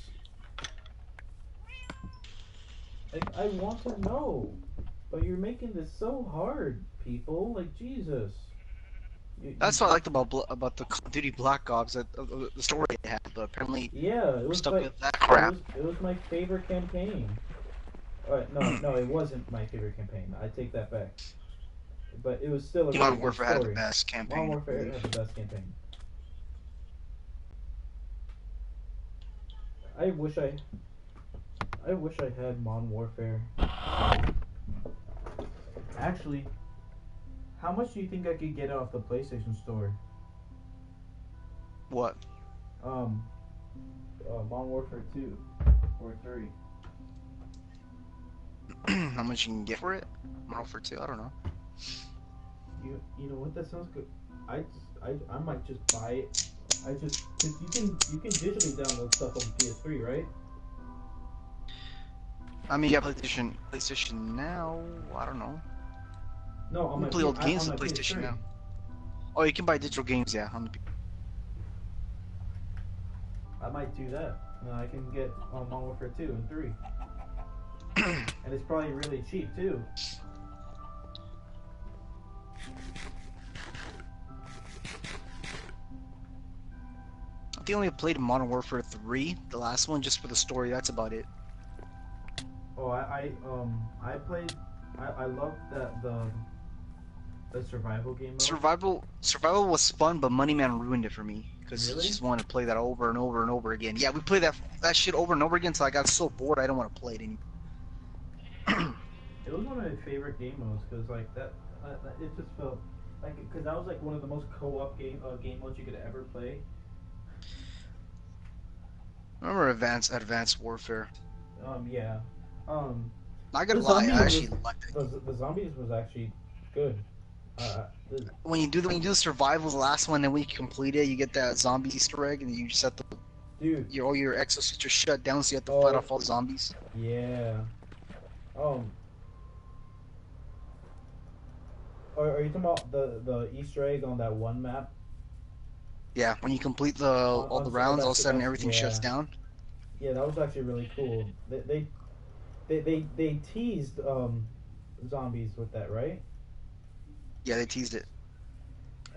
Like, I want to know, but you're making this so hard, people. Like, Jesus. That's what I liked about the Call of Duty Black Ops, that the story it had, but apparently Yeah, it we're was stuck like, with that crap. It was my favorite campaign. No, it wasn't my favorite campaign. I take that back. But it was still a really Modern good Warfare story. had the best campaign. Modern Warfare had the best campaign. I wish I had Modern Warfare. Actually, how much do you think I could get off the PlayStation Store? What? Modern Warfare 2 or 3. How much you can get for it? Modern Warfare 2? I don't know. You know what? That sounds good. I might just buy it. Cause you can digitally download stuff on PS3, right? I mean, yeah, PlayStation Now. I don't know. No, on We my play old games on on my PlayStation PS3. Now. Oh, you can buy digital games, yeah. On the... I might do that. I can get Modern Warfare 2 and 3. And it's probably really cheap too. I think I only played Modern Warfare 3, the last one, just for the story. That's about it. Oh, I played. I love that the survival game mode. Survival was fun, but Money Man ruined it for me because Really? he just wanted to play that over and over and over again. Yeah, we played that shit over and over again until I got so bored I didn't want to play it anymore. It was one of my favorite game modes because like that, it just felt like because that was like one of the most co-op game modes you could ever play. I remember Advanced Warfare. Yeah. I gotta The lie, I zombies actually was- liked it. the zombies was actually good. When you do the survival, the last one, then when you complete it, you get that zombie Easter egg, and you just have to Dude, all your exosuits are shut down, so you have to Oh. fight off all the zombies. yeah. Are you talking about the Easter egg on that one map? Yeah, when you complete all the rounds, all of a sudden everything shuts down. Yeah, that was actually really cool. They teased zombies with that, right? Yeah, they teased it.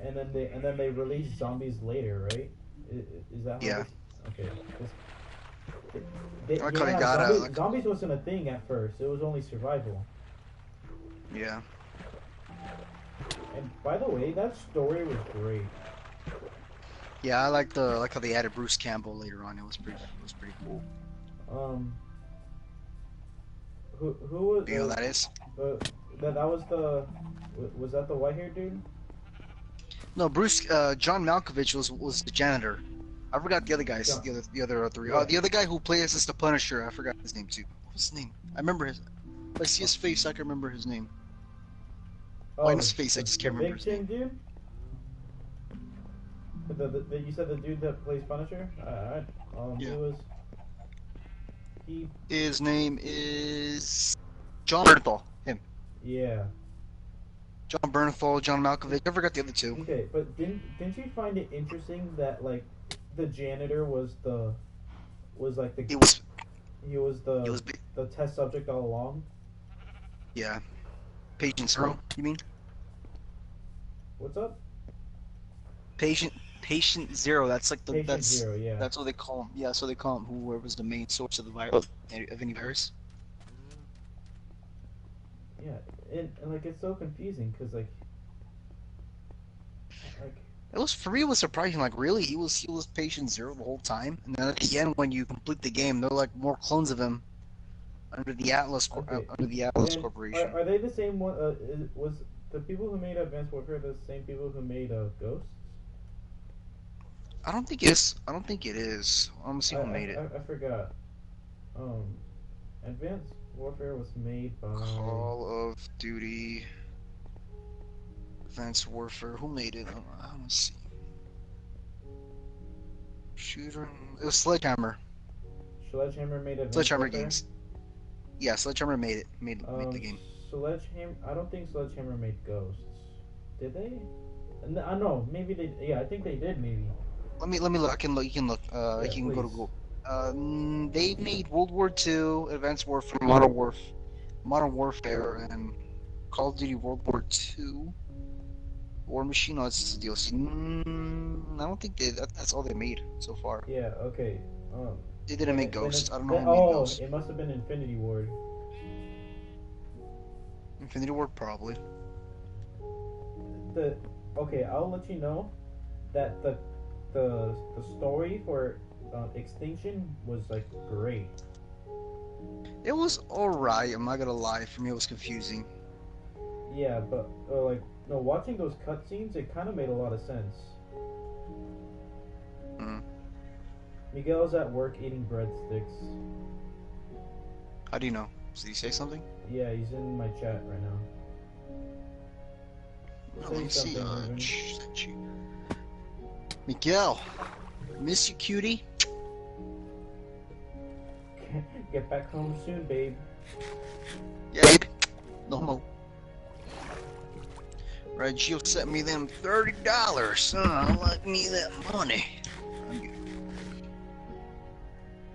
And then they released zombies later, right? Is that how Yeah. Okay. I kinda got it. Zombies wasn't a thing at first. It was only survival. Yeah. And by the way, that story was great. Yeah, I like how they added Bruce Campbell later on. It was pretty cool. Who was? Do you know who that is? That was was that the white haired dude? No, John Malkovich was the janitor. I forgot the other guys. John. The other three. Yeah. Oh, the other guy who plays as the Punisher. I forgot his name too. What's his name? I remember his. If I see his face, I can remember his name. Oh, in his face, I just can't remember his Big chin dude. You said the dude that plays Punisher. Yeah. He His name is John Bernthal. Him. Yeah. John Bernthal, John Malkovich. I forgot the other two. Okay, but didn't you find it interesting that like the janitor was like the He was the test subject all along? yeah. Patient Zero. You mean? What's up? Patient Zero. That's like Patient Zero, yeah. That's what they call him. Yeah, that's what they call him. Whoever was the main source of the virus, of any virus. Yeah, and like it's so confusing because like It was for me. It was surprising. Like, really, he was Patient Zero the whole time. And then at the end, when you complete the game, they're like more clones of him under the Atlas Okay. And Corporation. Are they the same one? Was the people who made Advanced Warfare the same people who made Ghosts? I don't think it is. I don't think it is. I'm gonna see who made it. I forgot. Advanced Warfare was made by. Call of Duty. Advanced Warfare. Who made it? I want to see. Shooter. It was Sledgehammer. Sledgehammer made Advanced Sledgehammer Warfare? Games. Yeah, Sledgehammer made it. Made the game. Sledgehammer. I don't think Sledgehammer made Ghosts. Did they? I know. Maybe they. Yeah, I think they did. Maybe. Let me look. I can look. You can look. Yeah, I can go to please. Google. They made World War II, Advanced Warfare, Modern Warfare, and Call of Duty World War II. War Machine. No, it's the DLC. I don't think that's all they made so far. Yeah. Okay. They didn't make then Ghosts. it- I don't know then- who made Oh, Ghosts. it must have been Infinity Ward. Infinity War probably. Okay, I'll let you know that the story for Extinction was like great. It was alright. I'm not gonna lie. For me, it was confusing. Yeah, but like no, watching those cutscenes, it kind of made a lot of sense. Mm. Miguel's at work eating breadsticks. How do you know? Did he say something? Yeah, he's in my chat right now. Let me see. something, Ruben. Sent you. Miguel, miss you, cutie. Get back home soon, babe. Yeah, babe. No homo. Right, Gio sent me them $30. I like me that money.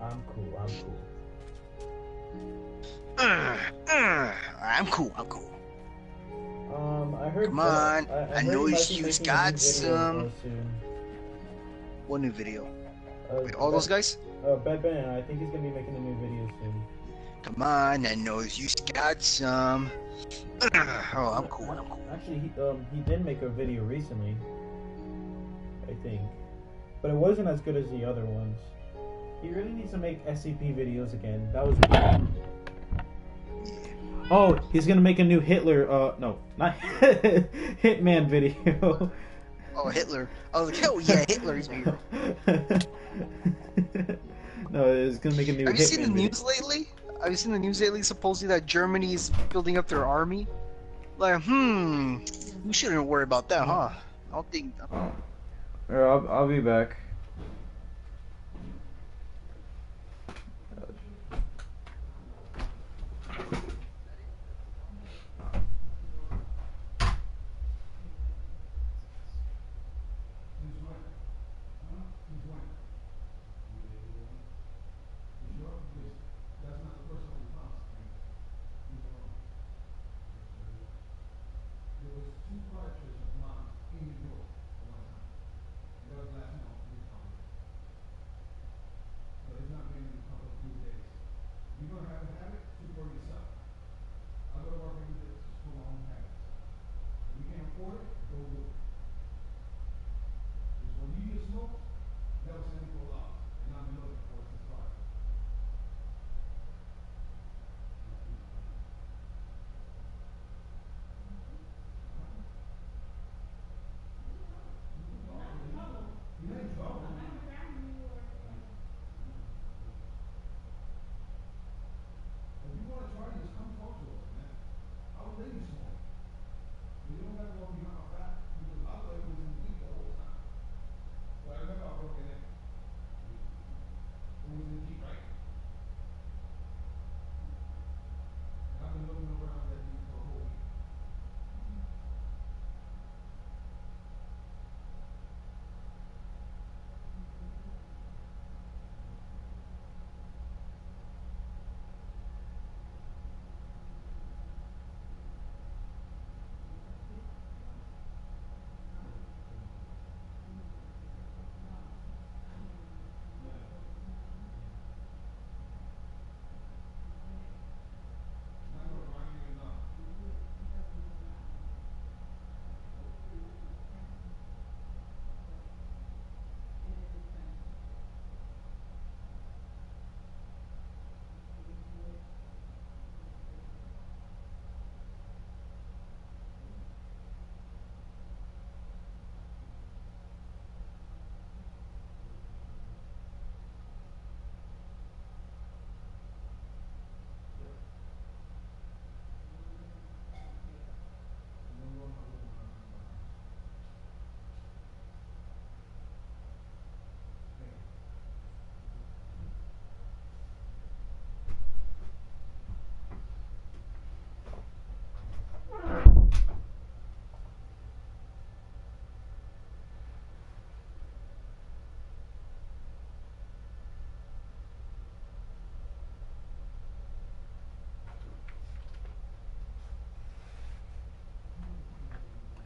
I'm cool. I'm cool. I'm cool. I'm cool. I heard. Come on. I I heard know he might you be making a got new video, some. soon. What new video? Wait, all Bad- those guys? Bad Ben, I think he's gonna be making a new video soon. Come on, I know you got some. Oh, I'm cool. I'm cool. Actually, he did make a video recently. I think, but it wasn't as good as the other ones. He really needs to make SCP videos again. That was. Oh, he's gonna make a new Hitler. No, not Hitman video. Oh, Hitler. I was like, hell yeah, Hitler's here. No, it's gonna make a new. Have you Hitman seen the video. news lately? Have you seen the news lately? Supposedly that Germany is building up their army. Like, we shouldn't worry about that, huh? I don't think. I'll be back.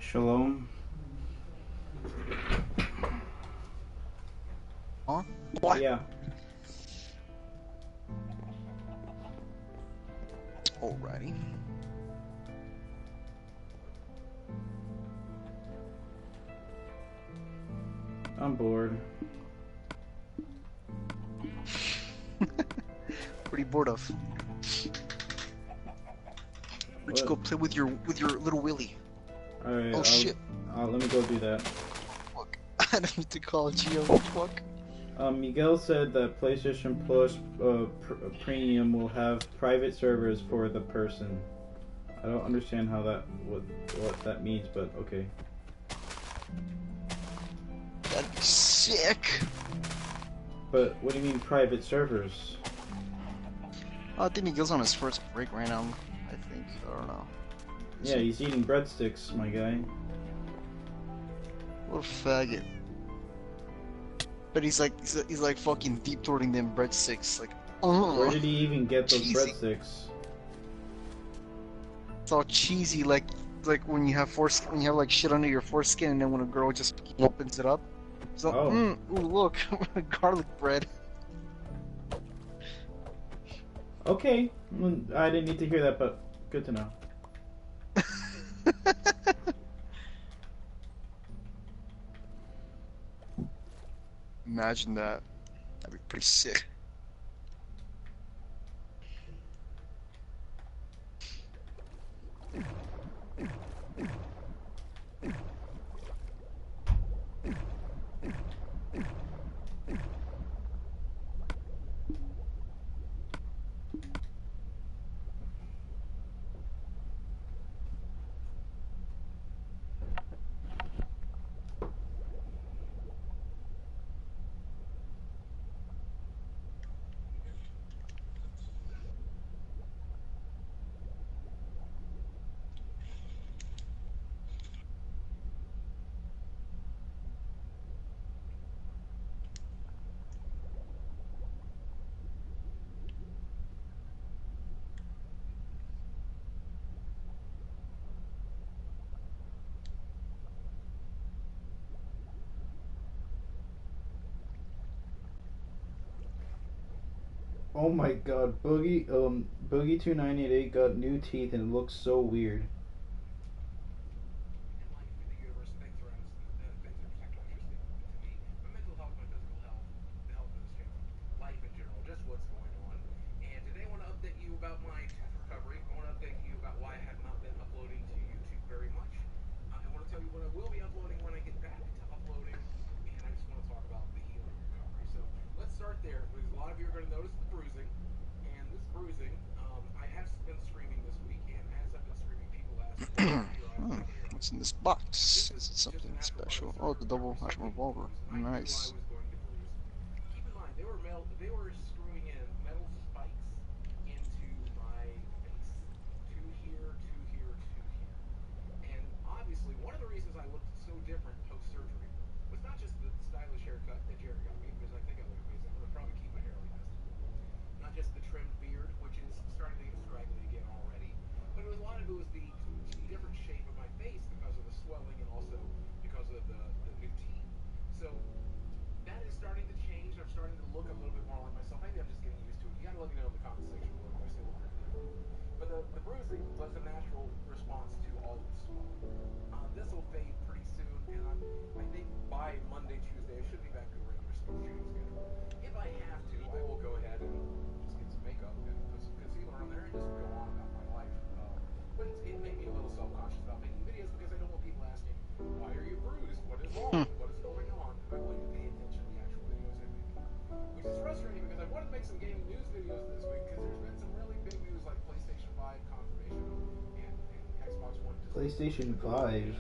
Shalom. Huh? What? Yeah. Alrighty. I'm bored. What are you bored of? Where'd you go play with your little Willy? Alright. Oh shit. Let me go do that. Fuck. I don't need to call Gio. Fuck. Miguel said that PlayStation Plus Premium will have private servers for the person. I don't understand how what that means, but okay. That'd be sick. But what do you mean private servers? I think he goes on his first break right now. I think. I don't know. Yeah, he's eating breadsticks, my guy. What a faggot. But he's like fucking deep throating them breadsticks. Like, Where did he even get those cheesy. breadsticks? It's all cheesy, like when you have when you have like shit under your foreskin, and then when a girl just opens it up. So, Oh. ooh, look, garlic bread. Okay, I didn't need to hear that, but good to know. Imagine that. That'd be pretty sick. Oh my god, Boogie 2988 got new teeth and it looks so weird. What's in this box? Is it something special? Oh, the double action revolver. Nice. Hmm. PlayStation 5.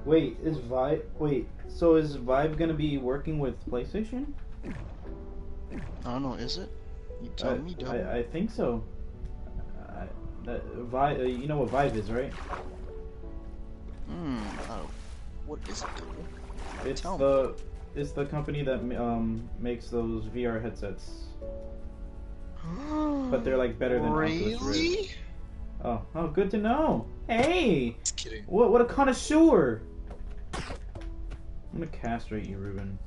Wait, so is Vive gonna be working with PlayStation? I don't know, is it? You tell me, Double. I think so. Vive, you know what Vive is, right? What is it, Double? It's the company that makes those VR headsets. But they're like better than Oculus Rift. Really? Oh, good to know. Hey, Just kidding. what a connoisseur! I'm gonna castrate you, Ruben.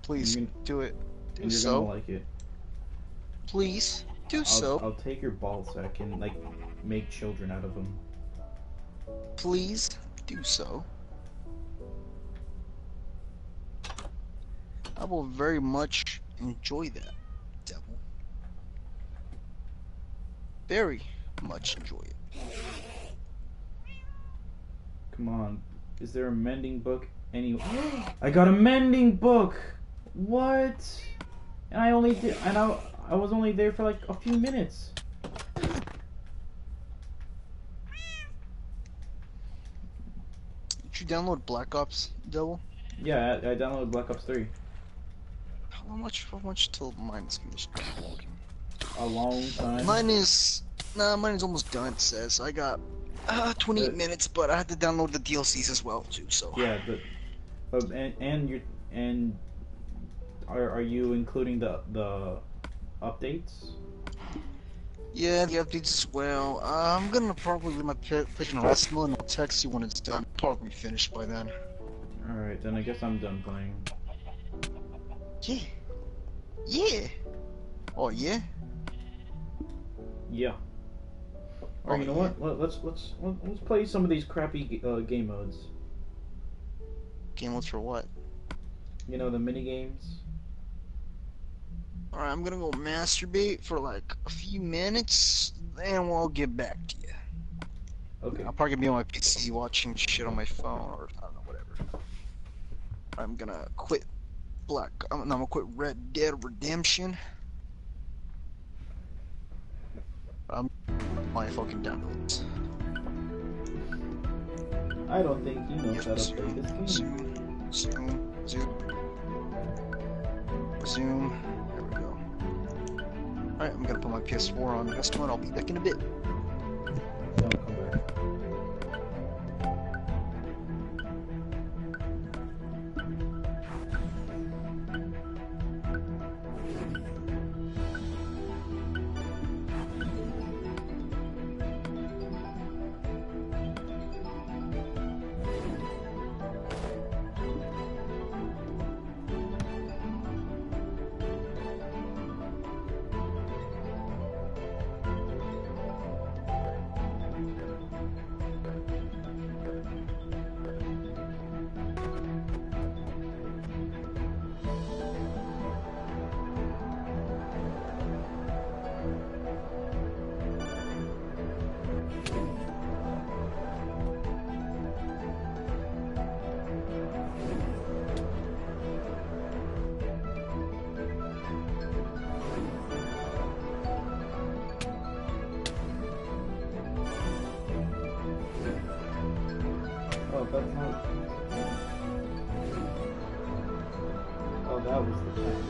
Please do it. Do And you're so. gonna like it. Please do so. I'll take your ball sack and like make children out of them. Please do so. I will very much enjoy that, Devil. Very much enjoy it. Come on, is there a mending book anywhere? I got a mending book. What? And I was only there for like a few minutes. Did you download Black Ops, Devil? Yeah, I downloaded Black Ops 3. How long How much till mine is finished? A long time. Mine is almost done. It says I got 28 minutes, but I had to download the DLCs as well too. So Yeah, and are you including the updates? yeah, the updates as well. I'm gonna probably leave my PlayStation rest mode, and I'll text you when it's done. Probably finished by then. All right, then I guess I'm done playing. Yeah. Yeah. Oh yeah. Yeah. Or you know what? Let's play some of these crappy game modes. Game modes for what? You know, the mini games. Alright, I'm gonna go masturbate for like a few minutes, and we'll get back to you. Okay. I'll probably be on my PC watching shit on my phone, or I don't know, whatever. I'm gonna quit I'm gonna quit Red Dead Redemption. My fucking downloads. I don't think you know how to play this game. Resume. There we go. Alright, I'm gonna put my PS4 on rest mode. I'll be back in a bit. Don't come back. Oh, that's not. Oh, that was the thing.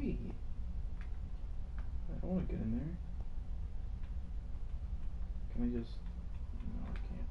way. I don't want to get in there. Can I just... No, I can't.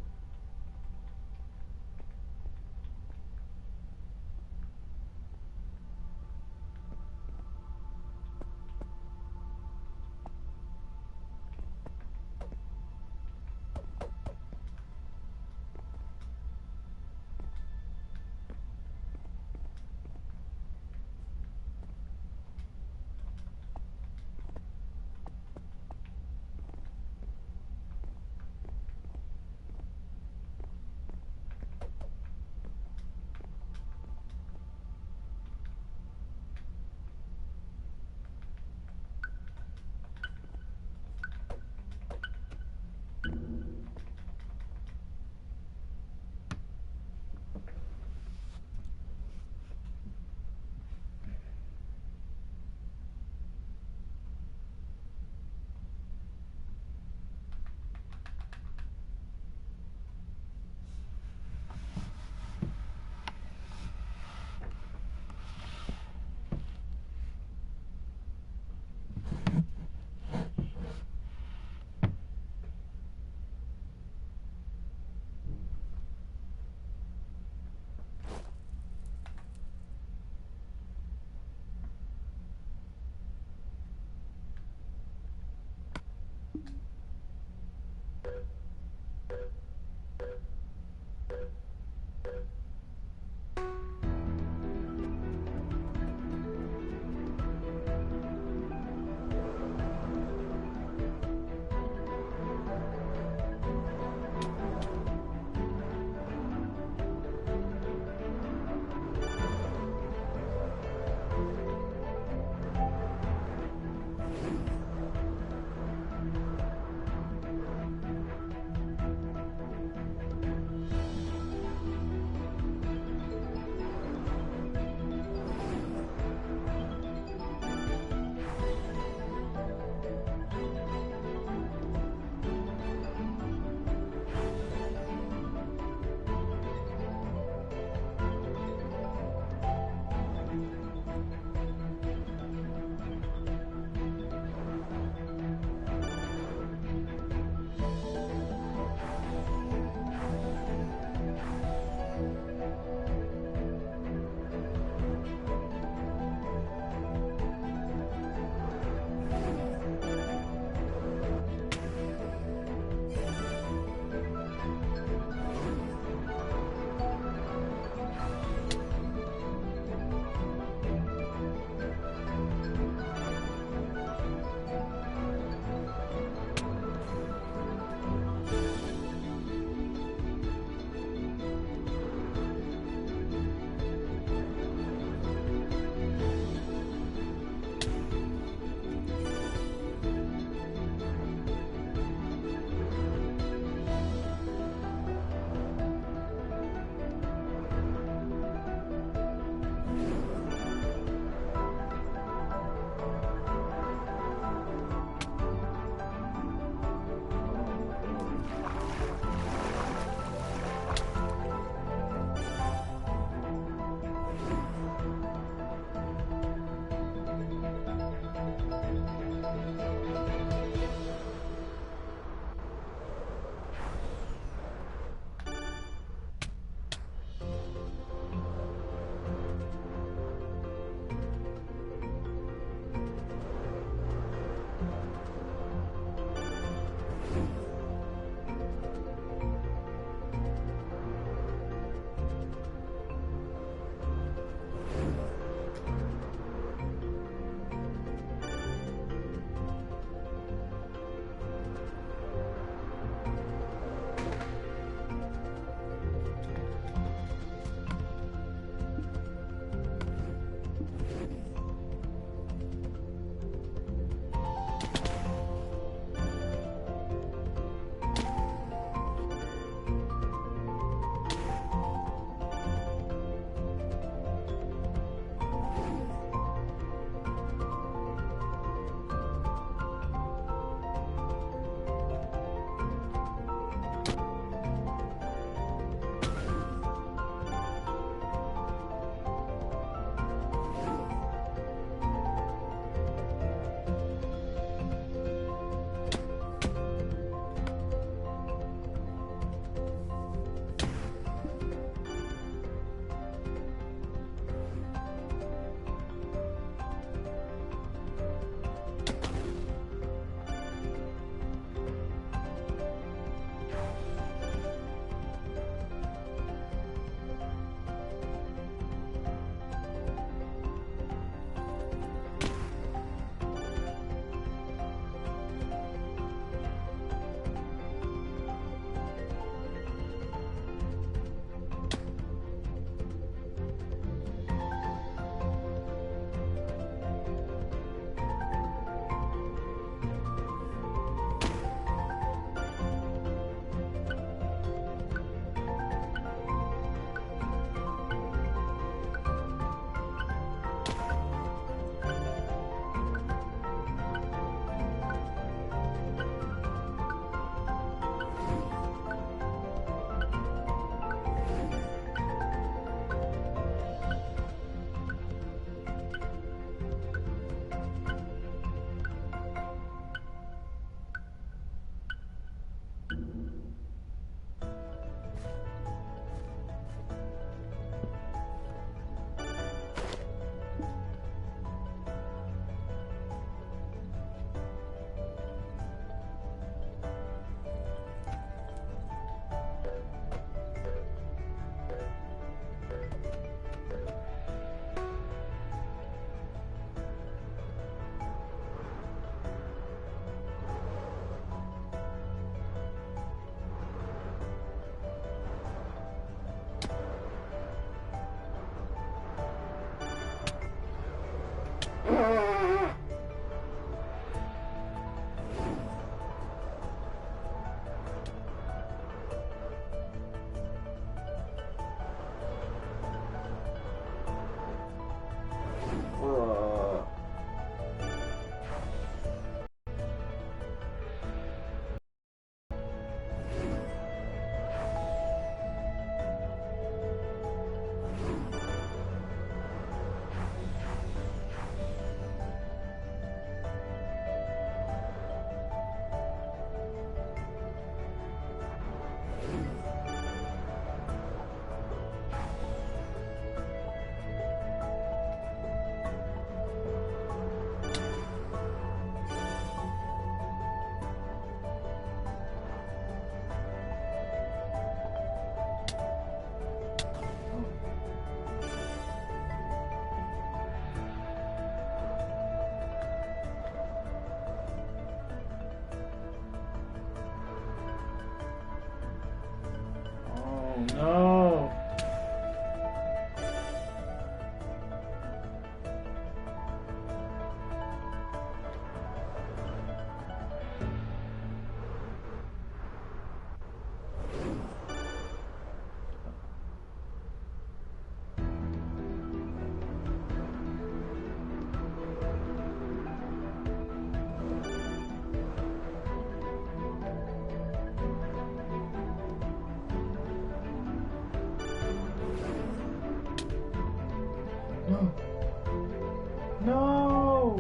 No!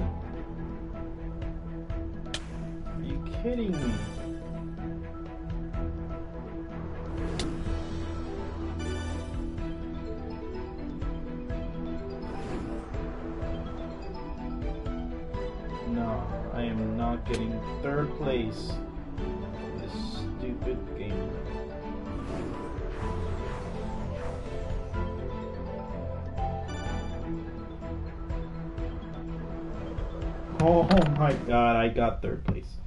Are you kidding me? No, I am not getting third place in this stupid game. Oh my god, I got third place.